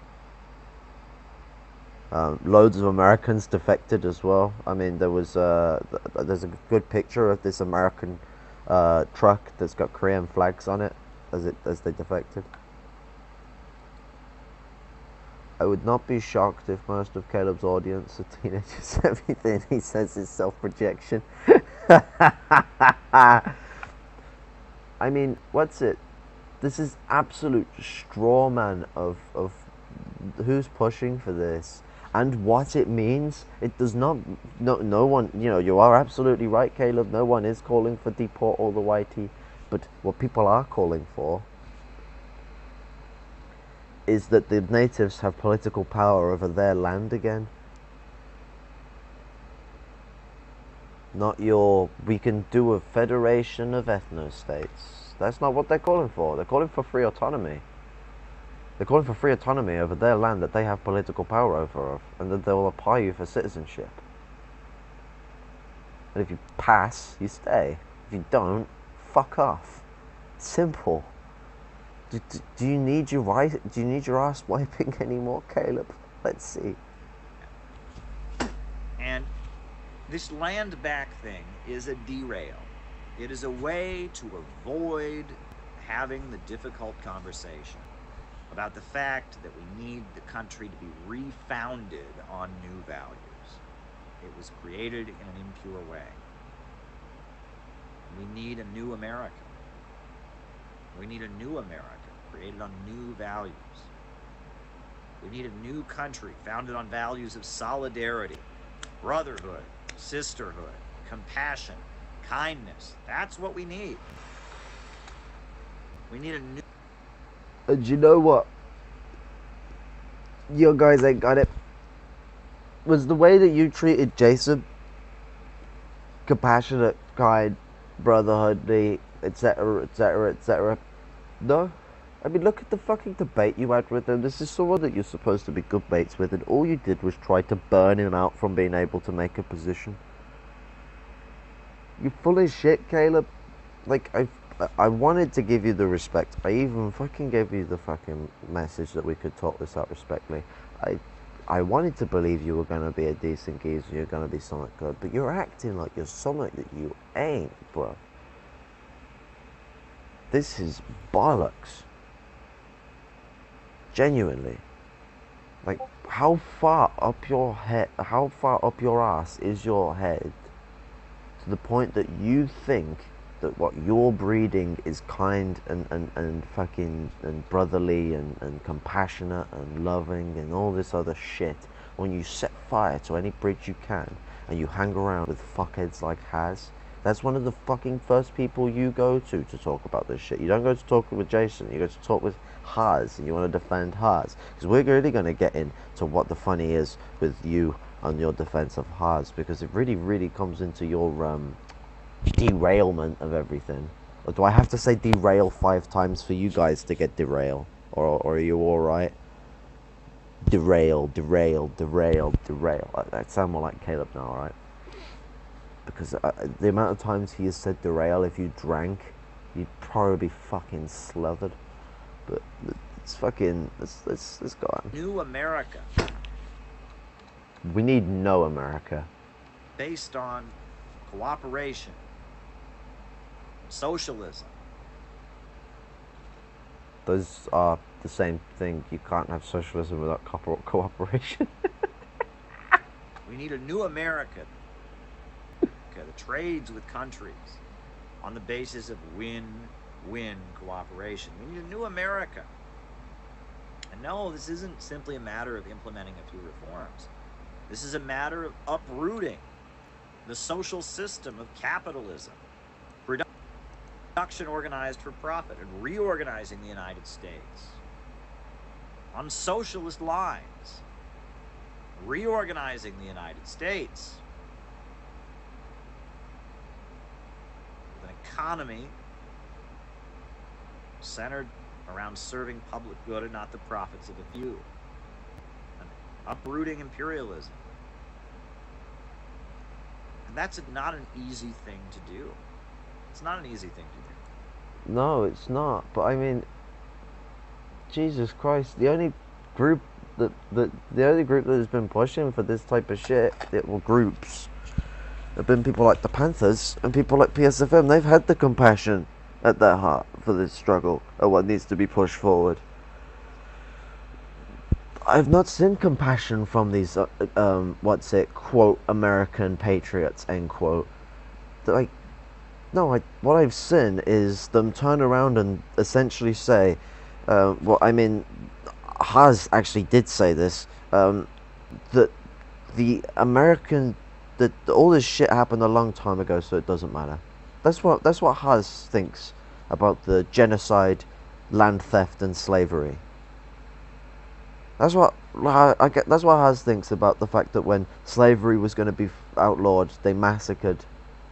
Loads of Americans defected as well. I mean, there's a good picture of this American truck that's got Korean flags on it as they defected. I would not be shocked if most of Caleb's audience are teenagers. Everything he says is self-projection. I mean, what's it? This is absolute straw man of who's pushing for this and what it means. It does not. No one. You are absolutely right, Caleb. No one is calling for deport all the YT, but what people are calling for is that the natives have political power over their land again. Not we can do a federation of ethno-states. That's not what they're calling for. They're calling for free autonomy. They're calling for free autonomy over their land that they have political power over, and that they will apply you for citizenship. And if you pass, you stay. If you don't, fuck off. Simple. Do you need your ass wiping anymore, Caleb? Let's see. And this land back thing is a derail. It is a way to avoid having the difficult conversation about the fact that we need the country to be refounded on new values. It was created in an impure way. We need a new America. We need a new America created on new values. We need a new country founded on values of solidarity, brotherhood, sisterhood, compassion, kindness. That's what we need. We need a new... And you know what? You guys ain't got it. Was the way that you treated Jason compassionate, kind, brotherhoodly, etc., etc., etc.? No? I mean, look at the fucking debate you had with him. This is someone that you're supposed to be good mates with, and all you did was try to burn him out from being able to make a position. You're full of shit, Caleb. Like, I wanted to give you the respect. I even fucking gave you the fucking message that we could talk this out respectfully. I wanted to believe you were going to be a decent geezer, you're going to be something good, but you're acting like you're something that you ain't, bro. This is bollocks. Genuinely. Like, how far up your ass is your head to the point that you think that what you're breeding is kind and fucking and brotherly and compassionate and loving and all this other shit, when you set fire to any bridge you can and you hang around with fuckheads like Haz? That's one of the fucking first people you go to talk about this shit. You don't go to talk with Jason, you go to talk with Haz, and you want to defend Haz, because we're really going to get into what the funny is with you on your defense of Haz, because it really comes into your derailment of everything. Or do I have to say derail 5 times for you guys to get derail? Or are you alright? Derail. That sound more like Caleb now, alright? Because the amount of times he has said derail, if you drank, you'd probably be fucking slathered. But it's fucking, let's go on. New America. We need no America. Based on cooperation, socialism. Those are the same thing. You can't have socialism without cooperation. We need a new America that trades with countries on the basis of win-win cooperation. We need a new America. And no, this isn't simply a matter of implementing a few reforms. This is a matter of uprooting the social system of capitalism, production organized for profit, and reorganizing the United States on socialist lines, reorganizing the United States with an economy centered around serving public good and not the profits of a few, and uprooting imperialism. And that's not an easy thing to do. It's not an easy thing to do. No, it's not. But I mean, Jesus Christ, the only group that has been pushing for this type of shit, groups, have been people like the Panthers and people like PSFM. They've had the compassion at their heart for this struggle and what needs to be pushed forward. I've not seen compassion from these, quote, American patriots, end quote. Like, no, what I've seen is them turn around and essentially say, Haas actually did say this, that the American, that all this shit happened a long time ago, so it doesn't matter. That's what Haas thinks about the genocide, land theft, and slavery. That's what Haas thinks about the fact that when slavery was going to be outlawed, they massacred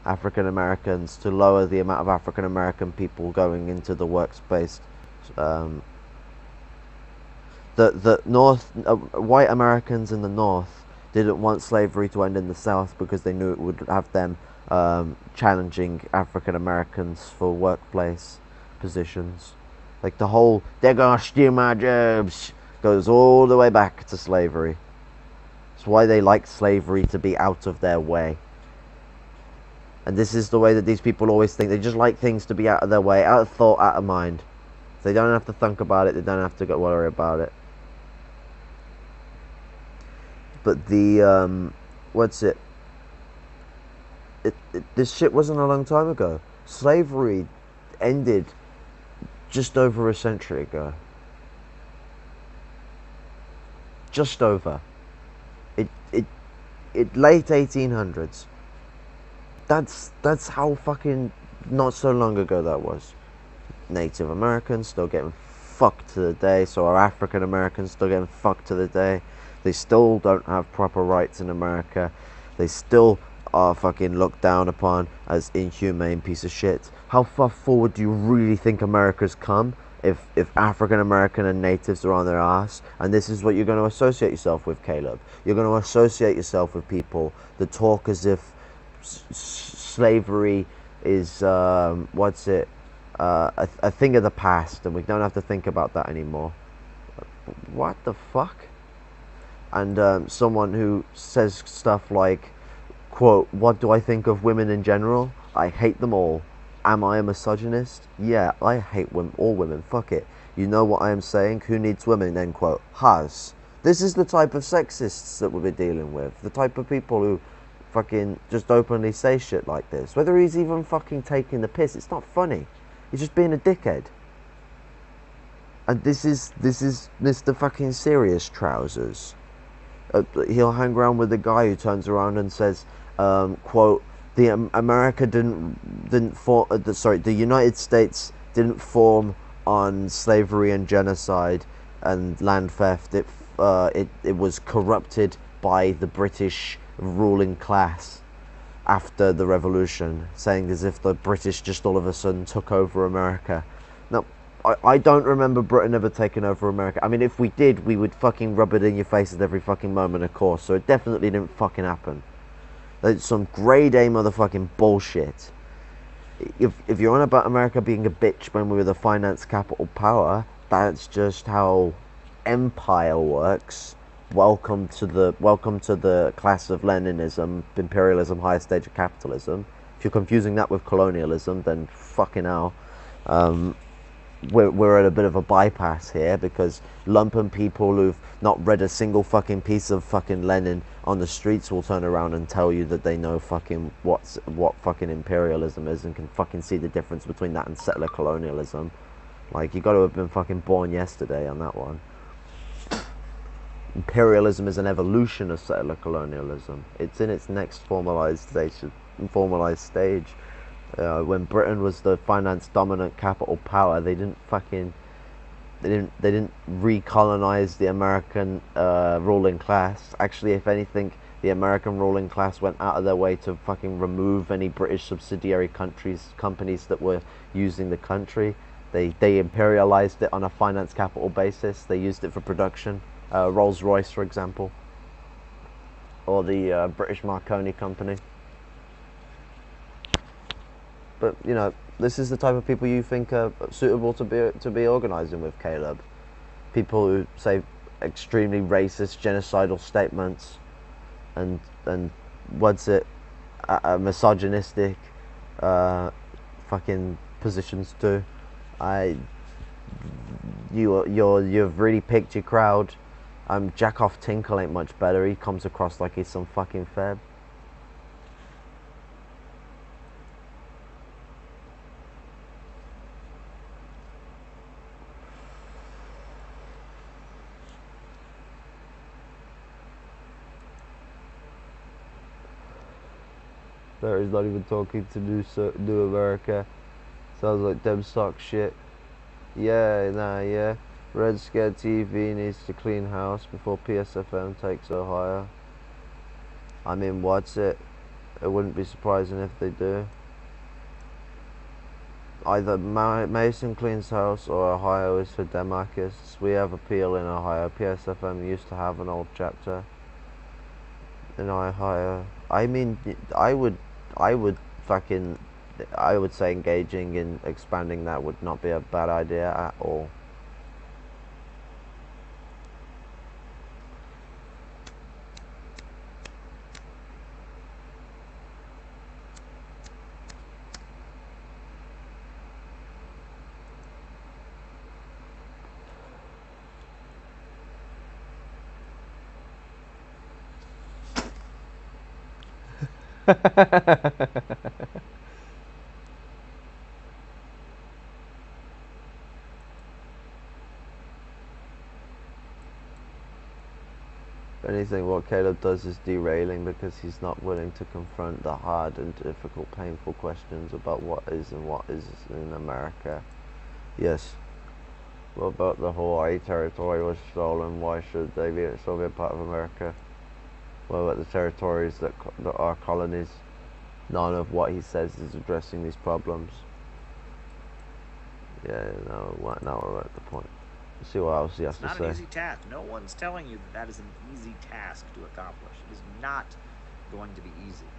African Americans to lower the amount of African American people going into the workspace. The North, white Americans in the North didn't want slavery to end in the South because they knew it would have them challenging African Americans for workplace positions. Like the whole "they're gonna steal my jobs" goes all the way back to slavery. It's why they like slavery to be out of their way. And this is the way that these people always think. They just like things to be out of their way, out of thought, out of mind. They don't have to think about it. They don't have to worry about it. But the this shit wasn't a long time ago. Slavery ended just over a century ago. Just over. It late 1800s. That's how fucking not so long ago that was. Native Americans still getting fucked to the day, so are African Americans still getting fucked to the day. They still don't have proper rights in America. They still are fucking looked down upon as inhumane piece of shit. How far forward do you really think America's come if African American and natives are on their ass? And this is what you're going to associate yourself with, Caleb. You're going to associate yourself with people that talk as if slavery is a thing of the past and we don't have to think about that anymore. What the fuck? And someone who says stuff like, quote, "What do I think of women in general? I hate them all. Am I a misogynist? Yeah, I hate all women. Fuck it. You know what I am saying? Who needs women?" End quote. Has. This is the type of sexists that we'll be dealing with. The type of people who fucking just openly say shit like this. Whether he's even fucking taking the piss, it's not funny. He's just being a dickhead. And this is Mr. fucking Serious Trousers. He'll hang around with the guy who turns around and says, quote, the United States didn't form on slavery and genocide and land theft. It was corrupted by the British ruling class after the revolution, saying as if the British just all of a sudden took over America. Now, I don't remember Britain ever taking over America. I mean, if we did, we would fucking rub it in your face at every fucking moment, of course. So it definitely didn't fucking happen. That's some grade A motherfucking bullshit. If you're on about America being a bitch when we were the finance capital power, that's just how empire works. Welcome to the class of Leninism, imperialism, highest stage of capitalism. If you're confusing that with colonialism, then fucking hell. We're at a bit of a bypass here, because lumpen people who've not read a single fucking piece of fucking Lenin on the streets will turn around and tell you that they know fucking what fucking imperialism is and can fucking see the difference between that and settler colonialism. Like, you got to have been fucking born yesterday on that one. imperialism is an evolution of settler colonialism. It's in its next formalized stage. When Britain was the finance dominant capital power, they didn't recolonize the American ruling class. Actually, if anything, the American ruling class went out of their way to fucking remove any British subsidiary companies that were using the country. They imperialized it on a finance capital basis. They used it for production. Rolls-Royce, for example, or the British Marconi Company. But you know, this is the type of people you think are suitable to be organising with, Caleb. People who say extremely racist, genocidal statements, and what's it, misogynistic, fucking positions too. You've really picked your crowd. Jackoff Tinkle ain't much better. He comes across like he's some fucking feb. Larry's not even talking to New America. Sounds like them sock shit. Yeah. Red Scare TV needs to clean house before PSFM takes Ohio. I mean, what's it? It wouldn't be surprising if they do. Either Mason cleans house or Ohio is for demarchists. We have appeal in Ohio. PSFM used to have an old chapter in Ohio. I mean, I would say engaging in expanding that would not be a bad idea at all. If anything, what Caleb does is derailing because he's not willing to confront the hard and difficult, painful questions about what is and what is in America. Yes. What about the Hawaii territory was stolen? Why should they still be a part of America? What about the territories that are colonies? None of what he says is addressing these problems. Yeah, now we're at the point. Let's see what else he has to say. It's not an easy task. No one's telling you that is an easy task to accomplish. It is not going to be easy.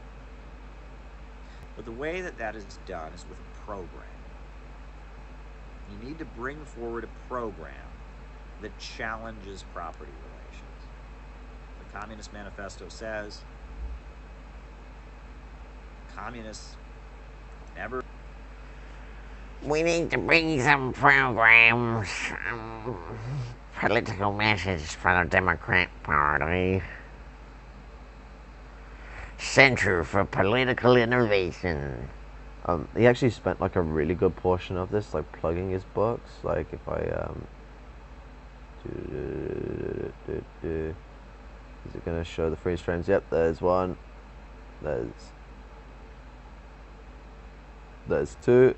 But the way that is done is with a program. You need to bring forward a program that challenges property relations. The Communist Manifesto says communists never... We need to bring some programs, political message for the Democrat Party. Center for Political Innovation. He actually spent like a really good portion of this like plugging his books. Like if I is it gonna show the freeze frames? Yep, there's one. There's two.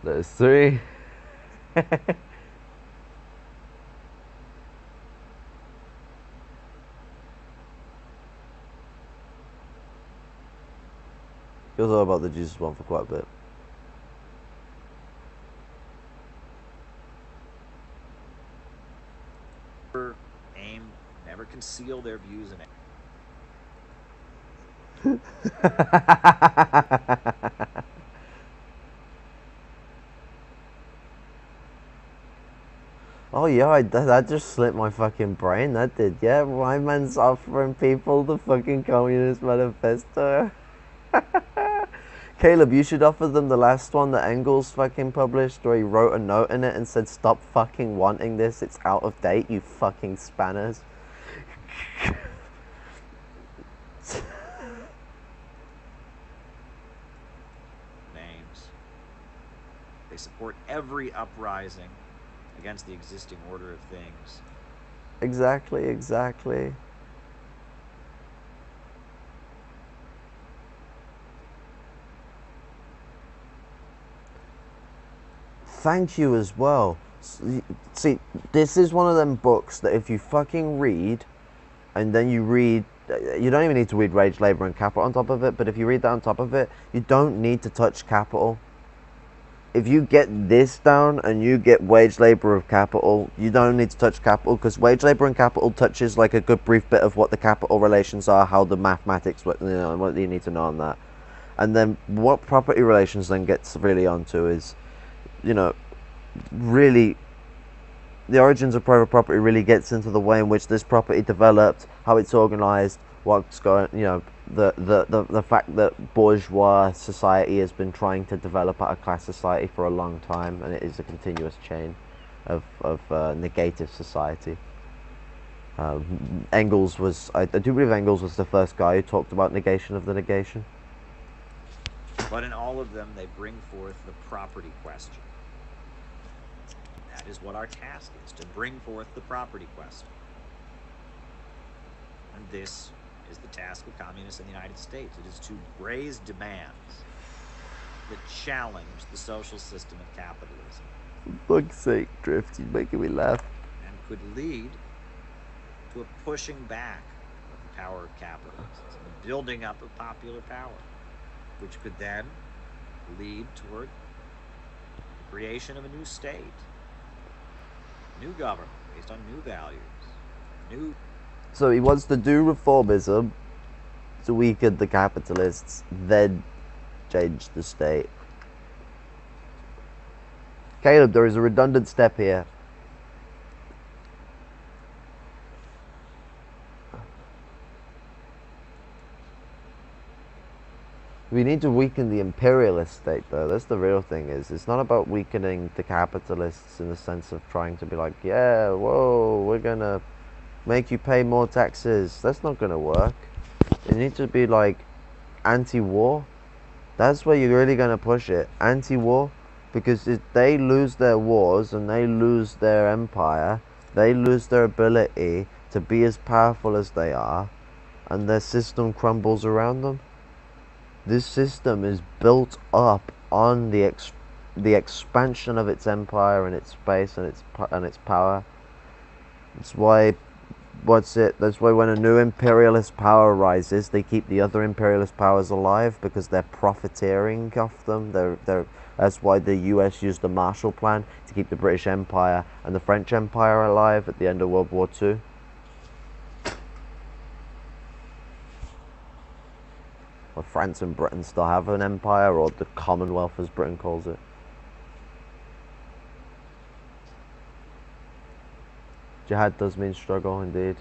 There's three. He was all about the Jesus one for quite a bit. Never conceal their views and Oh yeah, that just slipped my fucking brain. That did. Yeah, my man's offering people the fucking Communist Manifesto. Caleb, you should offer them the last one that Engels fucking published, where he wrote a note in it and said, "Stop fucking wanting this. It's out of date, you fucking spanners." names. They support every uprising against the existing order of things. Exactly, exactly. Thank you as well. See, this is one of them books that if you fucking read, and then you read, you don't even need to read Wage, Labour and Capital on top of it, but if you read that on top of it, you don't need to touch capital. If you get this down and you get Wage, Labour of Capital, you don't need to touch capital, because Wage, Labour and Capital touches like a good brief bit of what the capital relations are, how the mathematics, what you need to know on that. And then what property relations then gets really onto is, really the origins of private property really gets into the way in which this property developed, how it's organized, what's going, the fact that bourgeois society has been trying to develop out of class society for a long time, and it is a continuous chain of negative society. Engels was, I do believe Engels was the first guy who talked about negation of the negation. But in all of them, they bring forth the property question. That is what our task is, to bring forth the property question. And this is the task of communists in the United States. It is to raise demands that challenge the social system of capitalism. For fuck's sake, Drift, you're making me laugh. And could lead to a pushing back of the power of capitalists, and building up of popular power, which could then lead toward the creation of a new state, new government based on new values, new. So he wants to do reformism to weaken the capitalists, then change the state. Caleb, there is a redundant step here. We need to weaken the imperialist state, though. That's the real thing. It's not about weakening the capitalists in the sense of trying to be like, yeah, whoa, we're gonna make you pay more taxes. That's not gonna work. You need to be like anti-war. That's where you're really gonna push it. Anti-war, because if they lose their wars and they lose their empire, they lose their ability to be as powerful as they are, and their system crumbles around them. This system is built up on the expansion of its empire and its space and its power. That's why, That's why when a new imperialist power rises, they keep the other imperialist powers alive, because they're profiteering off them. That's why the US used the Marshall Plan to keep the British Empire and the French Empire alive at the end of World War II. Well, France and Britain still have an empire, or the Commonwealth as Britain calls it. Jihad does mean struggle, indeed.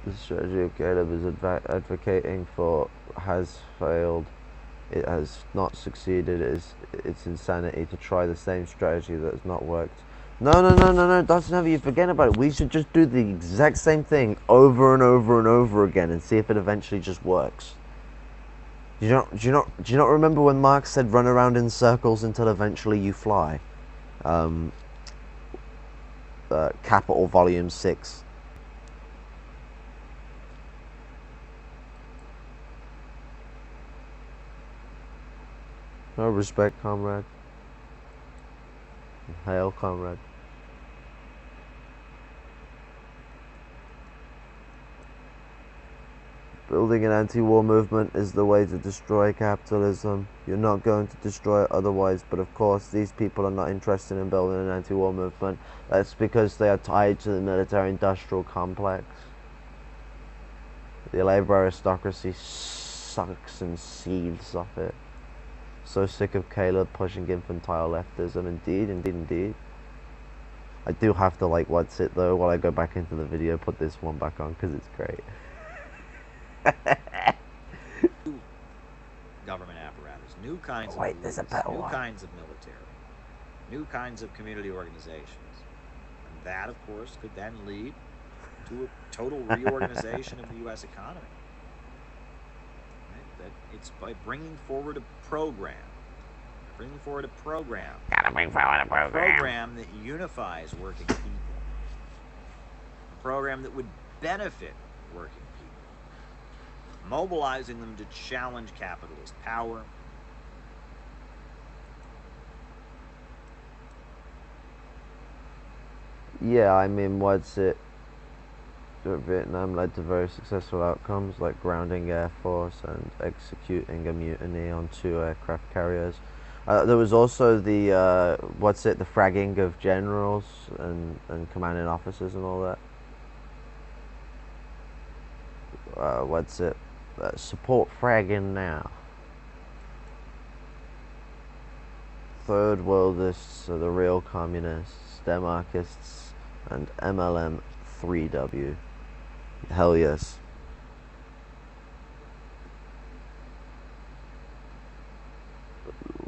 The strategy of Caleb is advocating for has failed. It has not succeeded. It's insanity to try the same strategy that has not worked. No. That's never you forget about it. We should just do the exact same thing over and over and over again and see if it eventually just works. Do you not remember when Marx said run around in circles until eventually you fly? Capital Volume 6. No respect, comrade. Hail, comrade. Building an anti-war movement is the way to destroy capitalism. You're not going to destroy it otherwise, but of course these people are not interested in building an anti-war movement. That's because they are tied to the military-industrial complex. The labour aristocracy sucks and seethes off it. So sick of Caleb pushing infantile leftism. Indeed. I do have to, like, what's it though, while I go back into the video, put this one back on, because it's great. New government apparatus, new kinds of Wait, there's a police, better new one. kinds of military, new kinds of community organizations. And that, of course, could then lead to a total reorganization of the U.S. economy. Right? That it's by bringing forward a program, Gotta bring forward a program. that unifies working people, a program that would benefit working people, mobilizing them to challenge capitalist power. Yeah, I mean, what's it? Vietnam led to very successful outcomes like grounding Air Force and executing a mutiny on 2 aircraft carriers. There was also the the fragging of generals and commanding officers and all that. Support fragging now. Third worldists are the real communists, demarchists, and MLM 3W. Hell yes.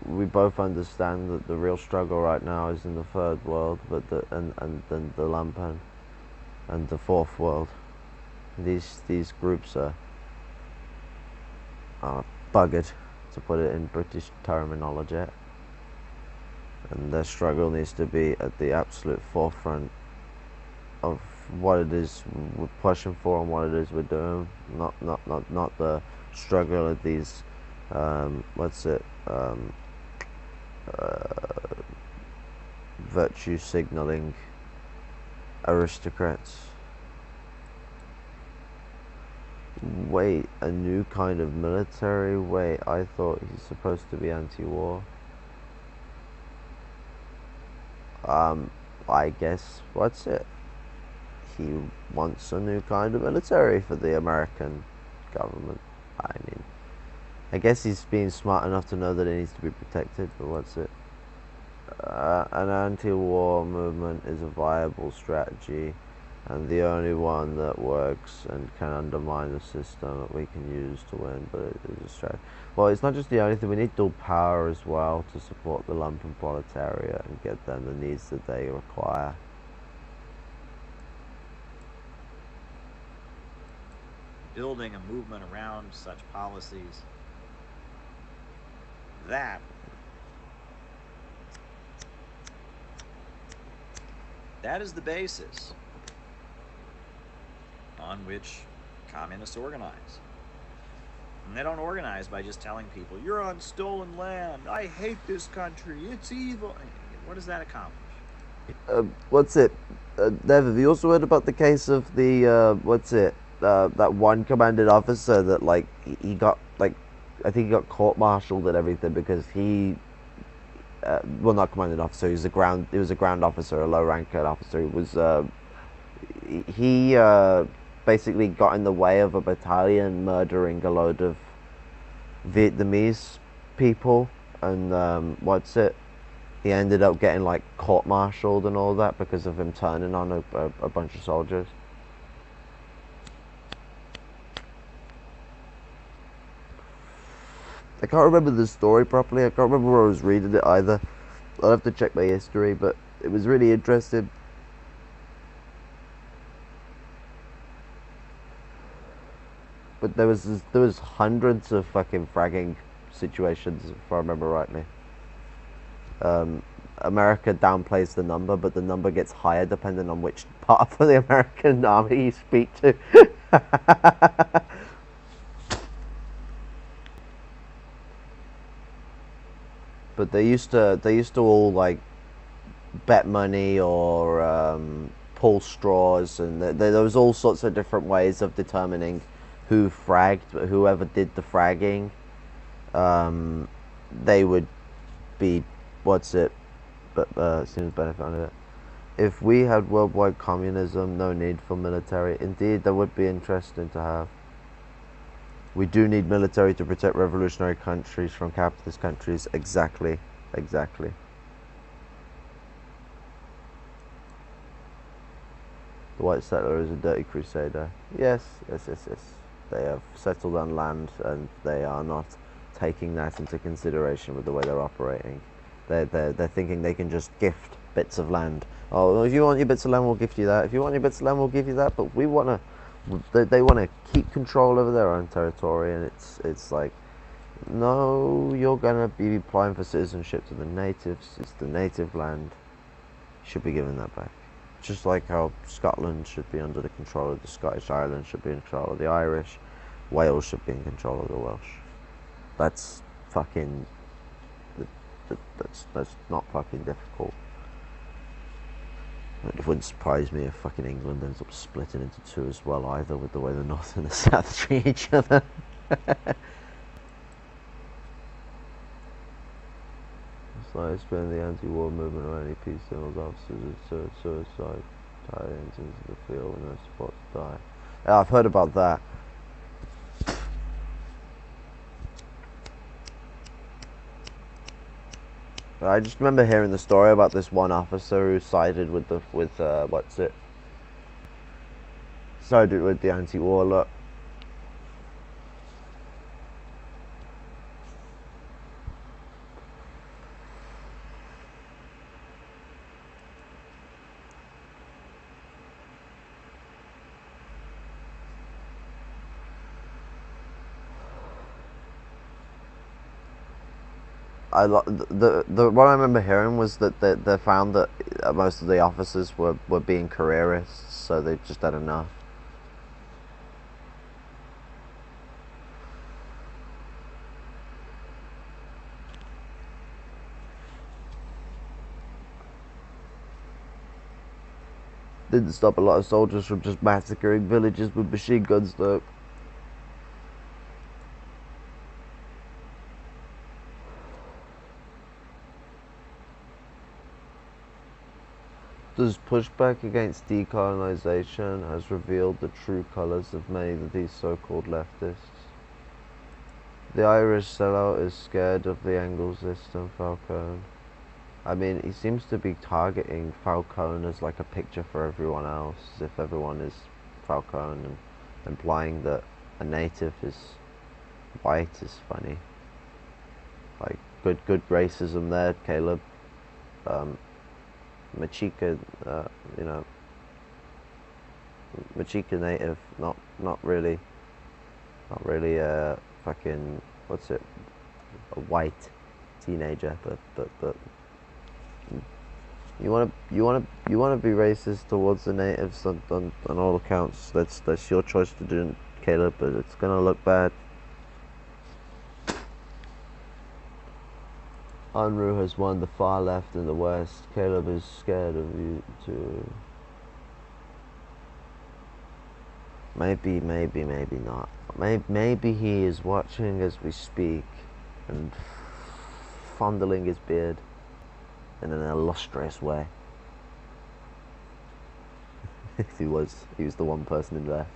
We both understand that the real struggle right now is in the third world, but and then the Lumpen and the fourth world. These groups are buggered, to put it in British terminology, and their struggle needs to be at the absolute forefront of what it is we're pushing for and what it is we're doing. Not the struggle of these virtue signaling aristocrats. Wait, a new kind of military? Wait, I thought he's supposed to be anti-war. I guess he wants a new kind of military for the American government. I mean, I guess he's being smart enough to know that it needs to be protected, but an anti-war movement is a viable strategy, and the only one that works and can undermine the system that we can use to win, but it is a strategy. Well, it's not just the only thing, we need dual power as well to support the lumpen proletariat and get them the needs that they require. Building a movement around such policies, that is the basis on which communists organize. And they don't organize by just telling people, you're on stolen land, I hate this country, it's evil. What does that accomplish? Dev, have you also heard about the case of the that one commanded officer that he got I think he got court-martialed and everything because he well, not commanded officer, he was a ground officer, a low-ranked officer. He basically got in the way of a battalion murdering a load of Vietnamese people, and he ended up getting court-martialed and all that because of him turning on a bunch of soldiers. I can't remember the story properly. I can't remember where I was reading it either. I'll have to check my history, but it was really interesting. But there was hundreds of fucking fragging situations, if I remember rightly. America downplays the number, but the number gets higher depending on which part of the American army you speak to. But they used to all bet money or pull straws, and there was all sorts of different ways of determining who fragged. But whoever did the fragging, they would be seems benefit out of it. If we had worldwide communism, no need for military. Indeed, that would be interesting to have. We do need military to protect revolutionary countries from capitalist countries. Exactly. The white settler is a dirty crusader. Yes. They have settled on land, and they are not taking that into consideration with the way they're operating. They're thinking they can just gift bits of land. Oh, well, if you want your bits of land, we'll gift you that. If you want your bits of land, we'll give you that. But we want to. They want to keep control over their own territory, and it's like, no, you're gonna be applying for citizenship to the natives. It's the native land. You should be given that back. Just like how Scotland should be under the control of the Scottish, Ireland should be in control of the Irish, Wales should be in control of the Welsh. That's fucking. That's not fucking difficult. It wouldn't surprise me if fucking England ends up splitting into two as well, either, with the way the North and the South treat each other. It's like explaining the anti-war movement or any peace signals officers assert suicide, tie-ins into the field when they're supposed to die. Yeah, I've heard about that. I just remember hearing the story about this one officer who sided with the sided with the anti-war lot. What I remember hearing was that they found that most of the officers were being careerists, so they just had enough. Didn't stop a lot of soldiers from just massacring villages with machine guns, though. Does pushback against decolonisation has revealed the true colours of many of these so-called leftists? The Irish sellout is scared of the Anglesist and Falcone. I mean, he seems to be targeting Falcone as like a picture for everyone else, as if everyone is Falcone, and implying that a native is white is funny. Like, good racism there, Caleb. Machika, Machika native, not really, fucking, what's it, a white teenager, but you wanna be racist towards the natives on all accounts. That's your choice to do, Caleb, but it's gonna look bad. Unruh has won the far left in the West. Caleb is scared of you too. Maybe not. Maybe he is watching as we speak and fondling his beard in an illustrious way. he was the one person in left.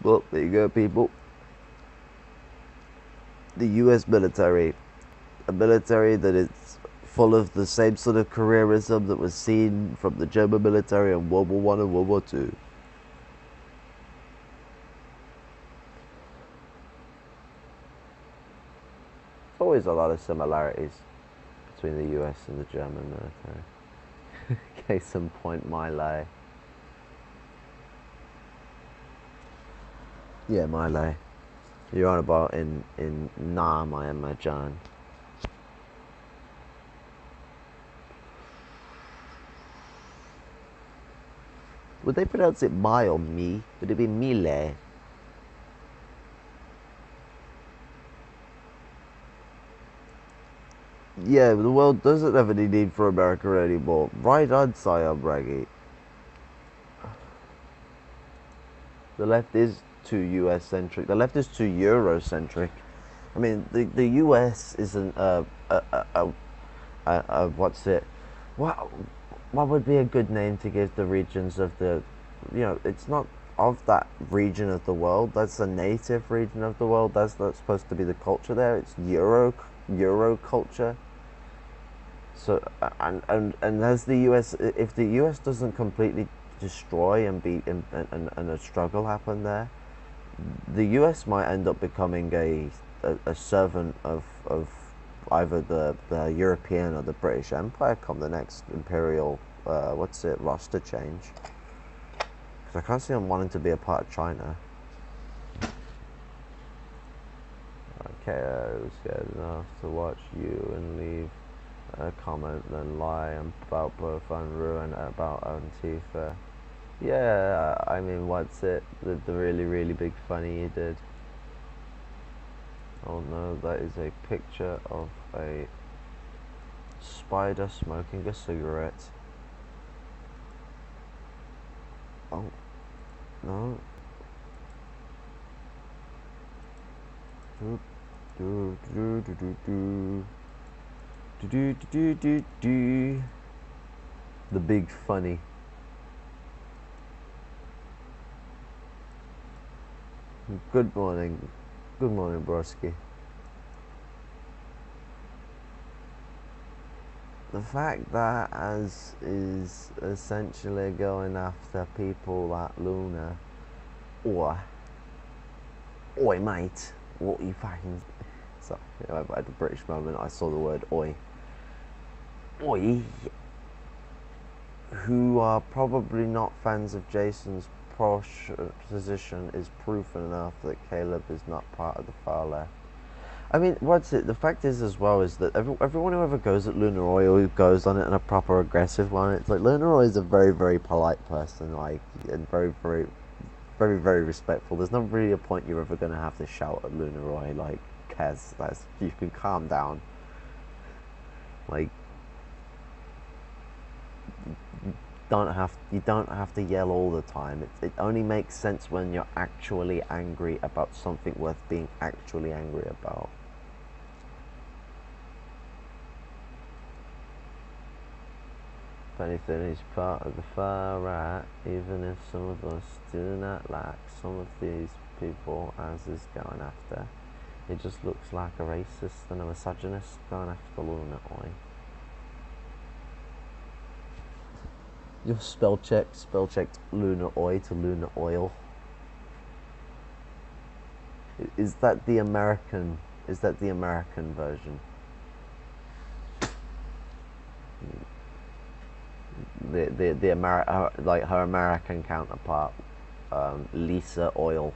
Well, there you go, people. The US military, a military that is full of the same sort of careerism that was seen from the German military in World War I and World War II. There's always a lot of similarities between the US and the German military. Case in point, my lie. Yeah, my lie. You're on about in Nam, I am my John. Would they pronounce it my or me? Would it be Mile? Yeah, the world doesn't have any need for America anymore. Right on, Sire Braggy. The left is too US centric. The left is too Euro centric. I mean, the US isn't what's it? What would be a good name to give the regions of the it's not of that region of the world. That's a native region of the world. That's supposed to be the culture there. It's Euro culture. So and as the U.S., if the U.S. doesn't completely destroy and be and a struggle happen there, the U.S. might end up becoming a servant of either the European or the British Empire come the next imperial roster change. Because I can't see them wanting to be a part of China. Okay, I was scared enough to watch you and leave a comment then lie about both Unruh and about Antifa. Yeah, I mean, what's it? The really, really big funny you did. Oh no, that is a picture of a spider smoking a cigarette. Oh, no. Do do do do do do. Do do do do do. The big funny. Good morning. Good morning, broski. The fact that as is essentially going after people like Luna, or oi mate, what you fucking... Sorry, I had a British moment, I saw the word oi. Oi, who are probably not fans of Jason's posh position, is proof enough that Caleb is not part of the far left. I mean, what's it? The fact is, as well, is that everyone who ever goes at Luna Roy goes on it in a proper aggressive one. It's like Luna Roy is a very, very polite person, like, and very, very, very, very respectful. There's not really a point you're ever going to have to shout at Luna Roy, like, Kez, you can calm down. Like, you don't have to yell all the time. It only makes sense when you're actually angry about something worth being actually angry about. If anything, he's part of the far right, even if some of us do not like some of these people as is going after. It just looks like a racist and a misogynist going after Luna Oi. Your spell checked Luna Oi to Luna Oil. Is that the American version? Like her American counterpart, Lisa Oil.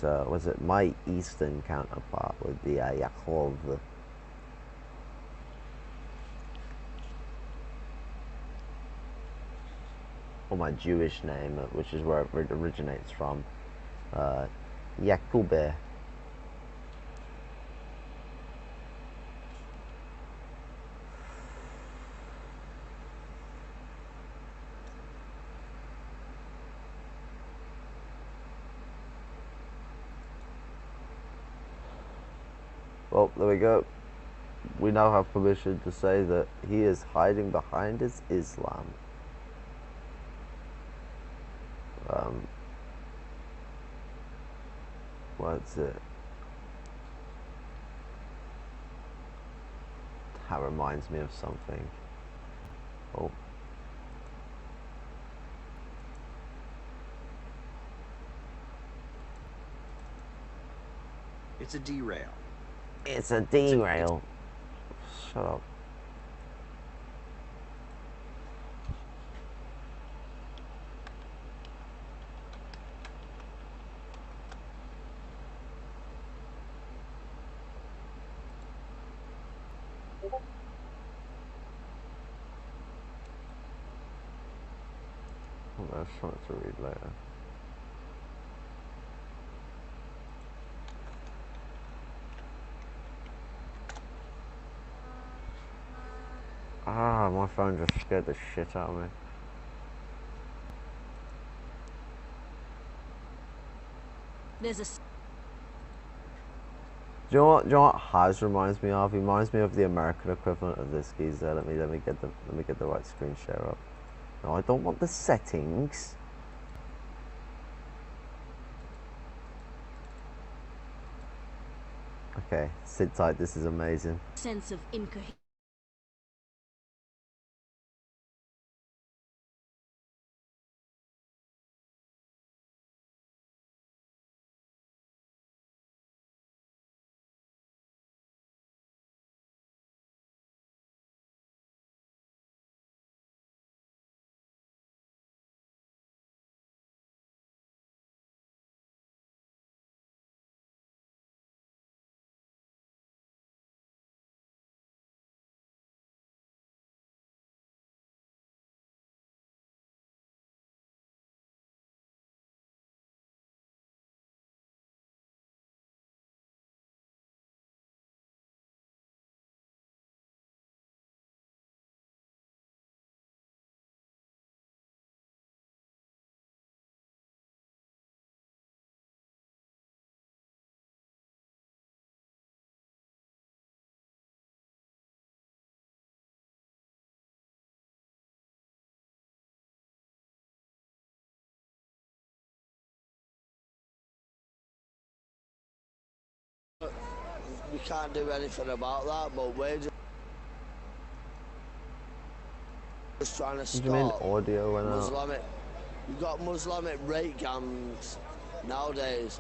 Was it my Eastern counterpart would be Yaakov. Or my Jewish name, which is where it originates from, Yakube. Well, there we go. We now have permission to say that he is hiding behind his Islam. What's it? That reminds me of something. Oh. It's a derail. It's a derail. Shut up. That's something to read later. Ah, my phone just scared the shit out of me. There's a Do you know what Haz reminds me of? He reminds me of the American equivalent of this geezer. Let me get the right screen share up. No, I don't want the settings. Okay, sit tight. This is amazing. Sense of incoherence. We can't do anything about that, but we're just trying to What do you mean stop audio went out? Islamic. You've got Islamic rape gangs nowadays.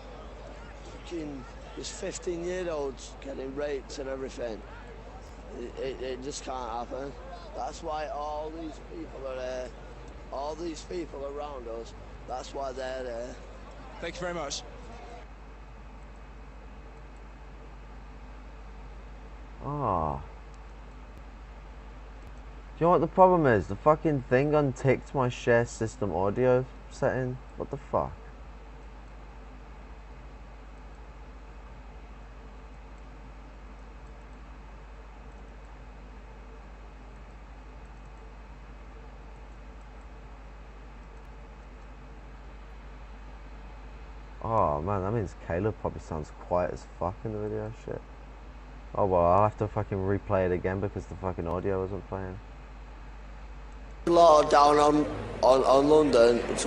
Fucking, there's 15-year-olds getting raped and everything. It just can't happen. That's why all these people are there. All these people around us, that's why they're there. Thank you very much. Ah. Do you know what the problem is? The fucking thing unticked my share system audio setting. What the fuck? Oh man, that means Caleb probably sounds quiet as fuck in the video. Shit. Oh well, I'll have to fucking replay it again because the fucking audio wasn't playing. Law down on London, they're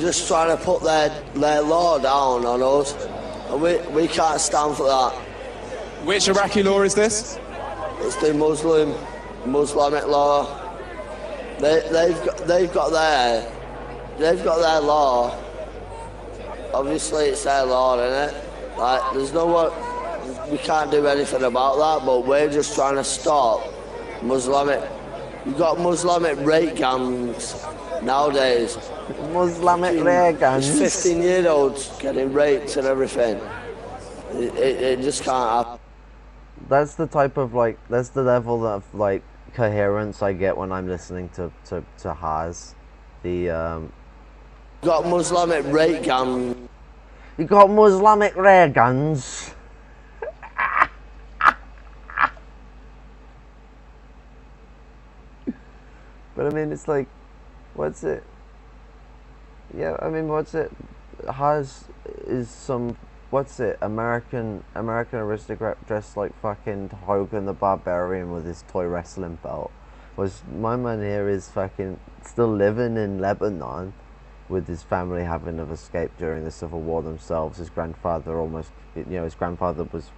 just trying to put their law down on us, and we can't stand for that. Which Iraqi law is this? It's the Islamic law. They've got their law. Obviously, it's their law, isn't it? Like, there's no one. We can't do anything about that, but we're just trying to stop Islamic. You've got Islamic rape gangs nowadays. Islamic rape gangs. 15-year-olds getting raped and everything. It just can't happen. That's the type of like. That's the level of like coherence I get when I'm listening to Haz. The You've got Islamic rape gangs. You got Islamic rape guns. But I mean, it's like, what's it? Yeah, I mean, what's it? Haz is some, what's it? American aristocrat dressed like fucking Hogan the Barbarian with his toy wrestling belt. Was my man here is fucking still living in Lebanon, with his family having have escaped during the Civil War themselves. His grandfather was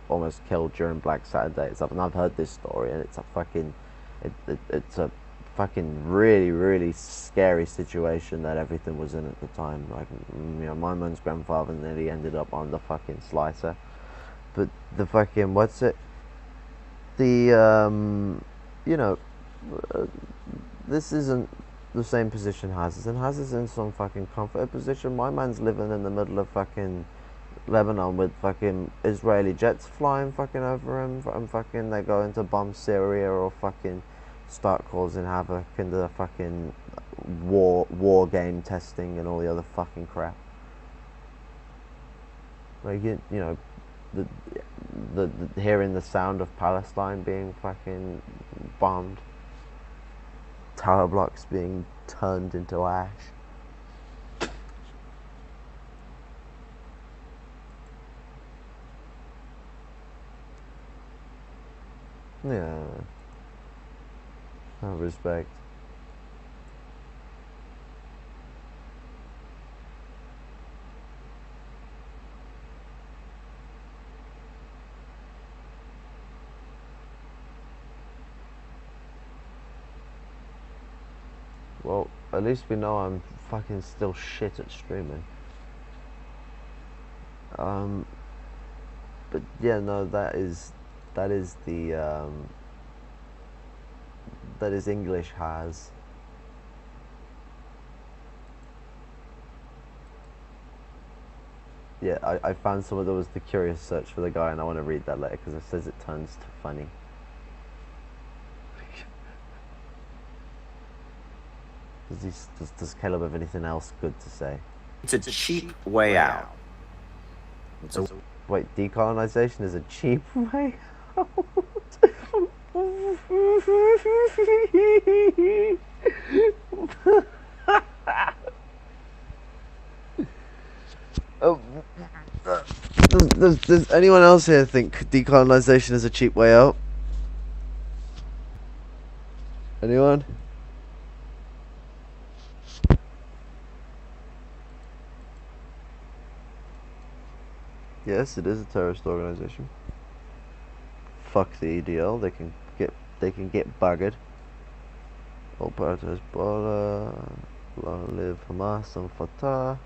almost killed during Black Saturday and stuff. And I've heard this story, and it's a fucking, it's a fucking really scary situation that everything was in at the time. Like, you know, my man's grandfather nearly ended up on the fucking slicer. But the fucking, what's it? The you know, this isn't the same position Haz is in. Haz is in some fucking comfortable position. My man's living in the middle of fucking Lebanon with fucking Israeli jets flying fucking over him, and fucking they're going to bomb Syria or fucking start causing havoc in the fucking war game testing and all the other fucking crap. Like, you know, the hearing the sound of Palestine being fucking bombed, tower blocks being turned into ash. Yeah. I respect. Well, at least we know I'm fucking still shit at streaming. But yeah, no, that is the that is English has. Yeah, I found someone that was the curious search for the guy, and I want to read that letter because it says it turns to funny. Does Caleb have anything else good to say? It's a cheap way out. Wait, decolonization is a cheap way out? Does anyone else here think decolonization is a cheap way out? Anyone? Yes, it is a terrorist organization. Fuck the EDL. They can get buggered. All part of Hezbollah. Long live Hamas and Fatah.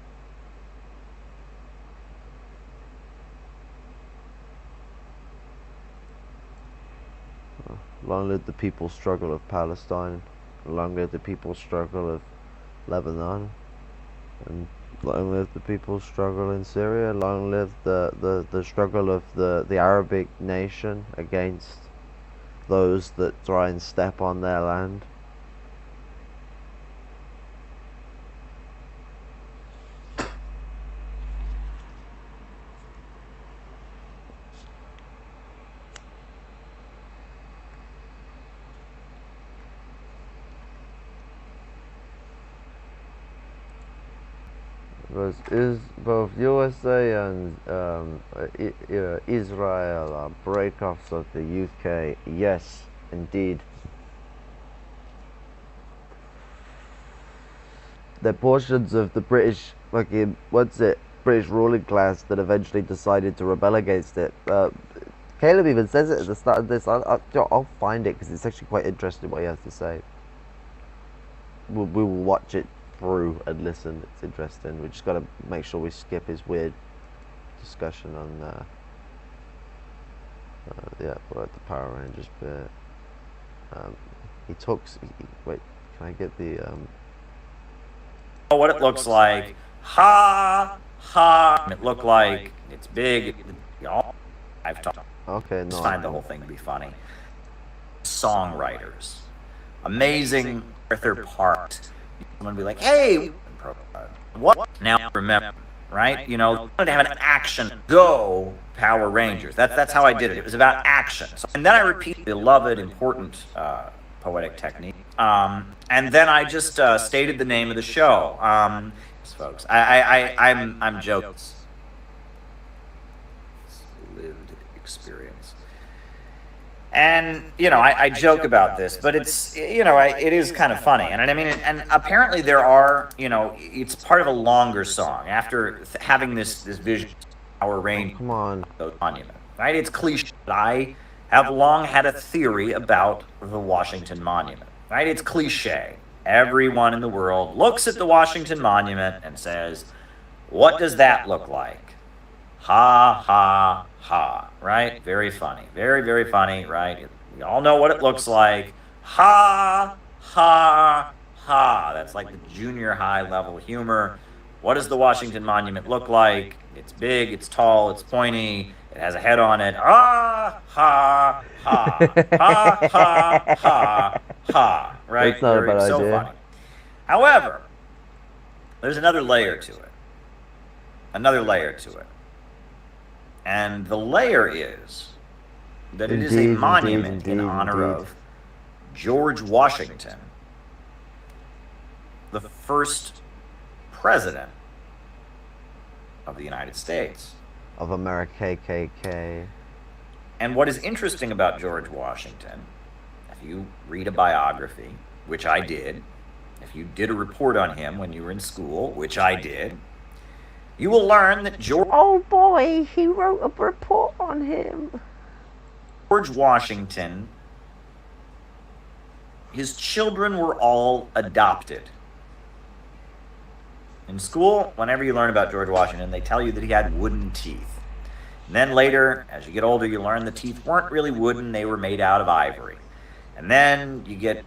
Long live the people's struggle of Palestine. Long live the people's struggle of Lebanon. And long live the people's struggle in Syria. Long live the struggle of the Arabic nation against those that try and step on their land. Both USA and Israel are breakoffs of the UK. Yes, indeed. They're portions of the British, British ruling class that eventually decided to rebel against it. Caleb even says it at the start of this. I'll find it because it's actually quite interesting what he has to say. We will watch it through and listen. It's interesting. We just got to make sure we skip his weird discussion on yeah, we're at the Power Rangers bit. He talks. Wait, can I get the what it looks like? Ha ha. It looked like it's big. I've talked. Okay, no. Just find the whole thing to be funny. Songwriters, amazing. Arthur Part. Someone be like, "Hey, what?" Now remember, right? You know, I wanted to have an action. Go Power Rangers. That's how I did it. It was about action. So, and then I repeat the beloved, important poetic technique. And then I just stated the name of the show. Folks, I'm joking. Lived experience. And, you know, I joke about this, but it's, you know, it is kind of funny. And I mean, and apparently there are, you know, it's part of a longer song. After having this vision, Power Rangers, come on, monument, right? It's cliche. I have long had a theory about the Washington Monument, right? It's cliche. Everyone in the world looks at the Washington Monument and says, what does that look like? Ha, ha, ha, right? Very funny. Very, very funny, right? We all know what it looks like. Ha, ha, ha. That's like the junior high level humor. What does the Washington Monument look like? It's big, it's tall, it's pointy, it has a head on it. Ah, ha, ha, ha, ha, ha, ha, right? That's not a bad so idea. Funny. However, there's another layer to it. Another layer to it. And the layer is that it is a monument in honor of George Washington, the first president of the United States. Of America, KKK. And what is interesting about George Washington, if you read a biography, which I did, if you did a report on him when you were in school, which I did, you will learn that Oh boy, he wrote a report on him. George Washington, his children were all adopted. In school, whenever you learn about George Washington, they tell you that he had wooden teeth. And then later, as you get older, you learn the teeth weren't really wooden, they were made out of ivory. And then you get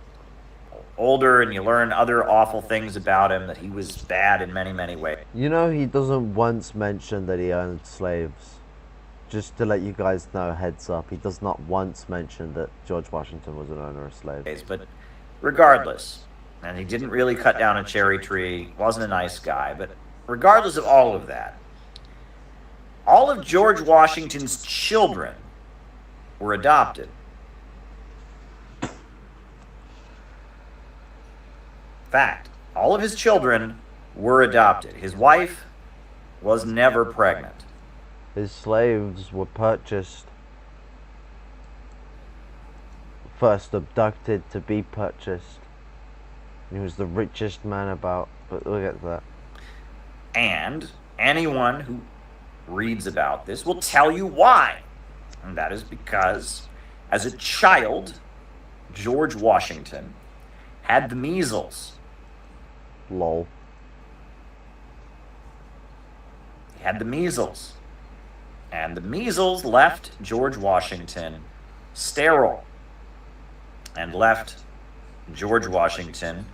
older and you learn other awful things about him, that he was bad in many, many ways. You know, he doesn't once mention that he owned slaves. Just to let you guys know, heads up, he does not once mention that George Washington was an owner of slaves. But regardless, and he didn't really cut down a cherry tree, wasn't a nice guy, but regardless of all of that, all of George Washington's children were adopted. Fact, all of his children were adopted. His wife was never pregnant. His slaves were purchased, first abducted to be purchased. He was the richest man about, but we'll get to that. And anyone who reads about this will tell you why. And that is because, as a child, George Washington had the measles. Lol. He had the measles. And the measles left George Washington sterile and left George Washington,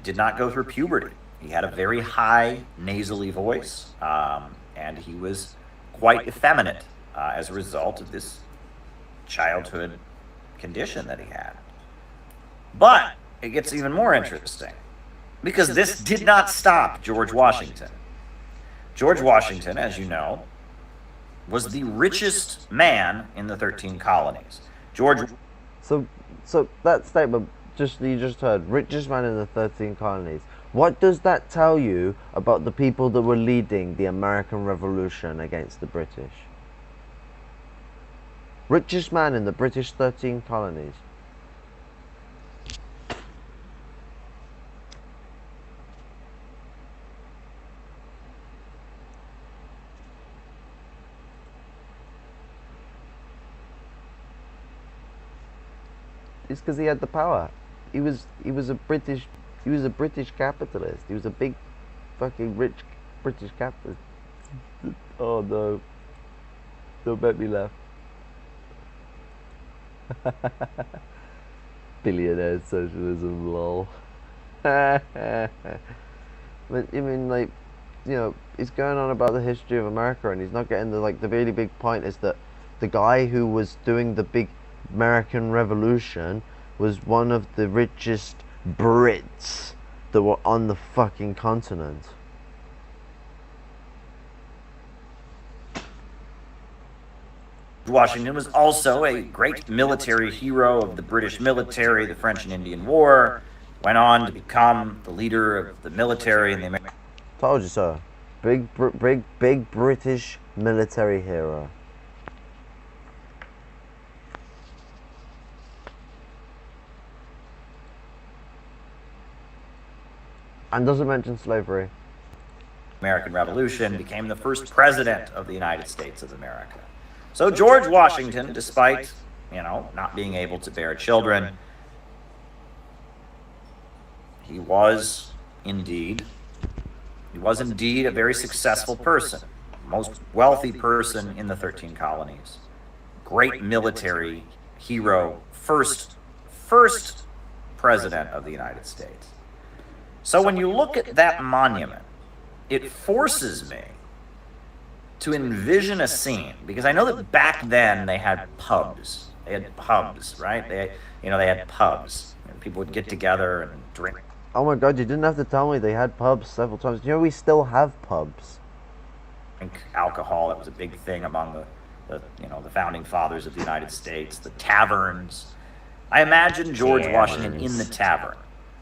did not go through puberty. He had a very high nasally voice, and he was quite effeminate as a result of this childhood condition that he had. But it gets even more interesting, because this did not stop George Washington. George Washington, as you know, was the richest man in the 13 colonies. So that statement you just heard, richest man in the 13 colonies. What does that tell you about the people that were leading the American Revolution against the British? Richest man in the British 13 colonies. It's because he had the power. He was a British capitalist. He was a big fucking rich British capitalist. Oh no. Don't make me laugh. Billionaire socialism, lol. But I mean, like, you know, he's going on about the history of America, and he's not getting the really big point is that the guy who was doing the big American Revolution was one of the richest Brits that were on the fucking continent. Washington was also a great military hero of the British military, the French and Indian War, went on to become the leader of the military in the American... Told you so. Big British military hero. And doesn't mention slavery. American Revolution, became the first president of the United States of America. So George Washington, despite, not being able to bear children, he was indeed a very successful person, most wealthy person in the 13 colonies, great military hero, first president of the United States. So when you look at that monument, it forces me to envision a scene, because I know that back then they had pubs. They had pubs, right? They had pubs. People would get together and drink. Oh my God, you didn't have to tell me they had pubs several times. You know, we still have pubs. Drink alcohol. That was a big thing among the founding fathers of the United States. The taverns. I imagine George Washington in the tavern,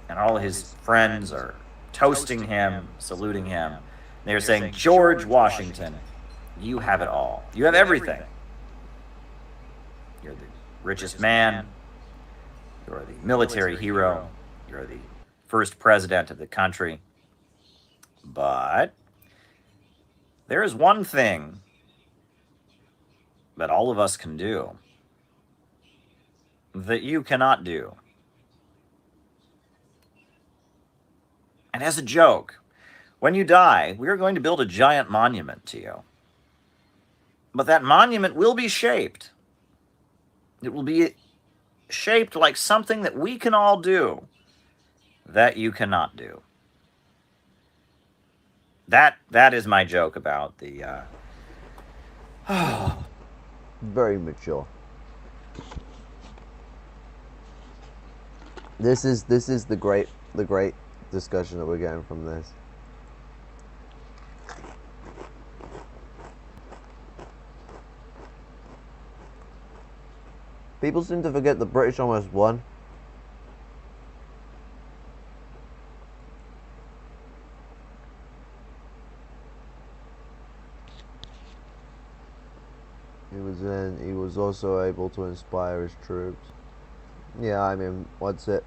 and all his friends are toasting him, saluting him. They're saying, George Washington, You have it all. You have everything. You're the richest man. You're the military hero. You're the first president of the country. But there is one thing that all of us can do that you cannot do. And as a joke, when you die, we are going to build a giant monument to you. But that monument will be shaped. It will be shaped like something that we can all do that you cannot do. That is my joke about the Very mature. This is the great discussion that we're getting from this. People seem to forget the British almost won. He was also able to inspire his troops. Yeah, I mean, what's it?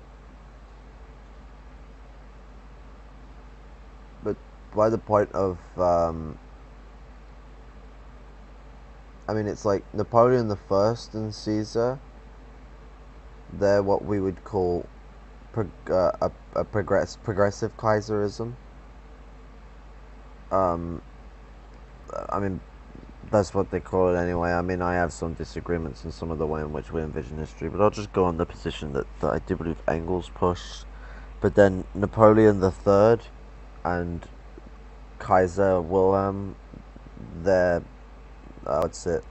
But by the point of, I mean, it's like Napoleon the First and Caesar. They're what we would call a progressive Kaiserism. I mean, that's what they call it anyway. I mean, I have some disagreements in some of the way in which we envision history, but I'll just go on the position that I do believe Engels pushed. But then Napoleon the Third and Kaiser Wilhelm, they're, what's it?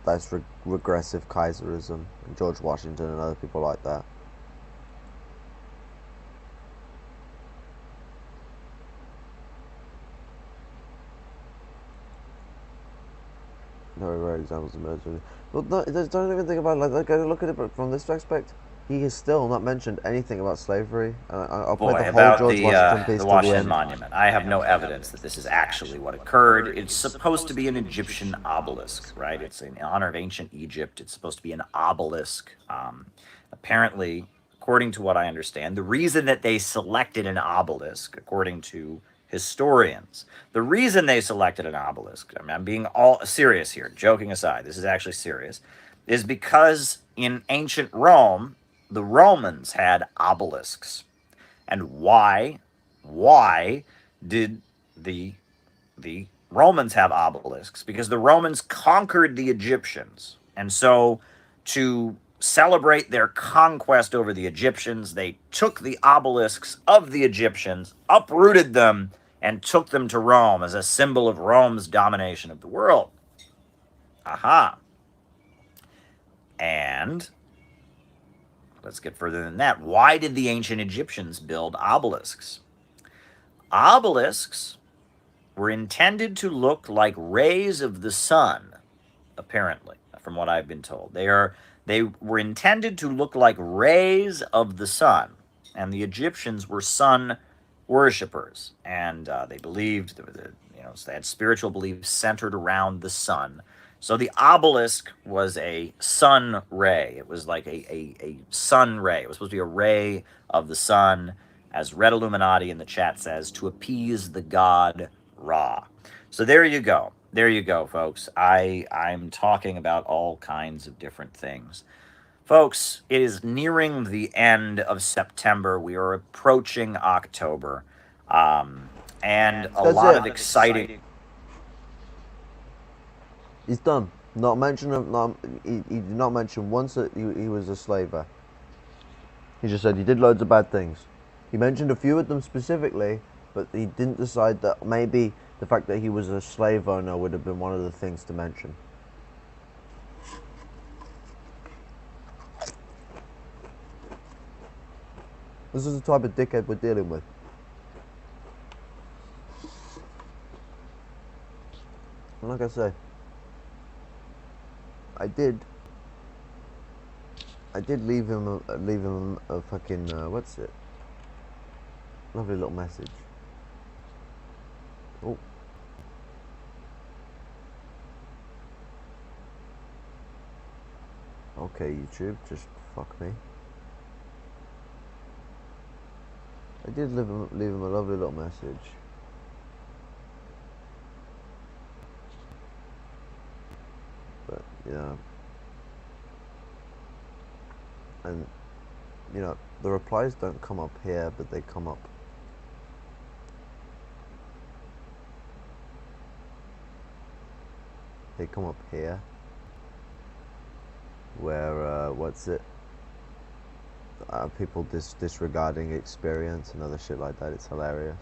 That's regressive Kaiserism. And George Washington and other people like that. Very rare examples of military. Well, no, don't even think about it like that. Look at it from this aspect. He has still not mentioned anything about slavery. I'll play the whole about George Washington piece the to the Washington end. Monument. I have no evidence that this is actually what occurred. It's supposed to be an Egyptian obelisk, right? It's in honor of ancient Egypt. It's supposed to be an obelisk. Apparently, according to what I understand, the reason that they selected an obelisk, according to historians, the reason they selected an obelisk, I mean, I'm being all serious here, joking aside, this is actually serious, is because in ancient Rome, the Romans had obelisks. And why did the Romans have obelisks? Because the Romans conquered the Egyptians. And so to celebrate their conquest over the Egyptians, they took the obelisks of the Egyptians, uprooted them, and took them to Rome as a symbol of Rome's domination of the world. Aha. And let's get further than that. Why did the ancient Egyptians build obelisks? Obelisks were intended to look like rays of the sun, apparently, from what I've been told. They were intended to look like rays of the sun, and the Egyptians were sun worshippers, and they believed that, so they had spiritual beliefs centered around the sun. So the obelisk was a sun ray. It was like a sun ray. It was supposed to be a ray of the sun, as Red Illuminati in the chat says, to appease the god Ra. So there you go. There you go, folks. I'm talking about all kinds of different things. Folks, it is nearing the end of September. We are approaching October. And a lot of exciting... He's done. Not mention of. He did not mention once that he was a slaver. He just said he did loads of bad things. He mentioned a few of them specifically, but he didn't decide that maybe the fact that he was a slave owner would have been one of the things to mention. This is the type of dickhead we're dealing with. And like I say, I did leave him a fucking what's it? Lovely little message. Oh. Okay, YouTube, just fuck me. I did leave him a lovely little message. But, you know, and, you know, the replies don't come up here, but they come up. They come up here. Where, what's it? People disregarding experience and other shit like that. It's hilarious.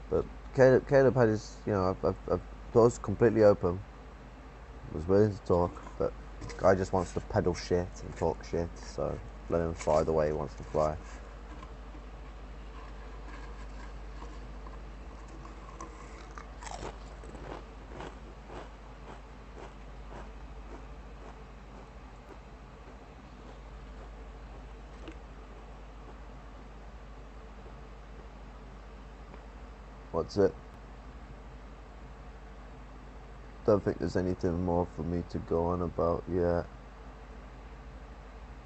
But Caleb had his, you know, I've doors completely open. Was willing to talk, but guy just wants to peddle shit and talk shit. So let him fly the way he wants to fly. What's it? Don't think there's anything more for me to go on about yet.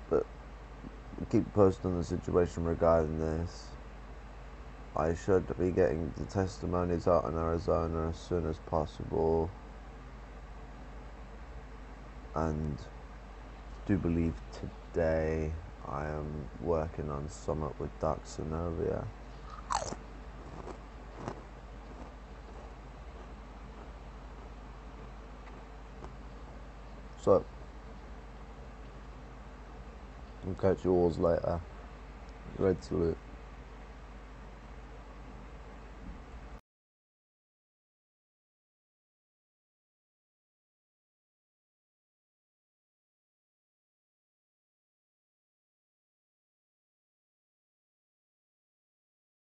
But keep posting the situation regarding this. I should be getting the testimonies out in Arizona as soon as possible. And do believe today I am working on Summit with Dark Synovia. So, I'll catch you all later. Red salute.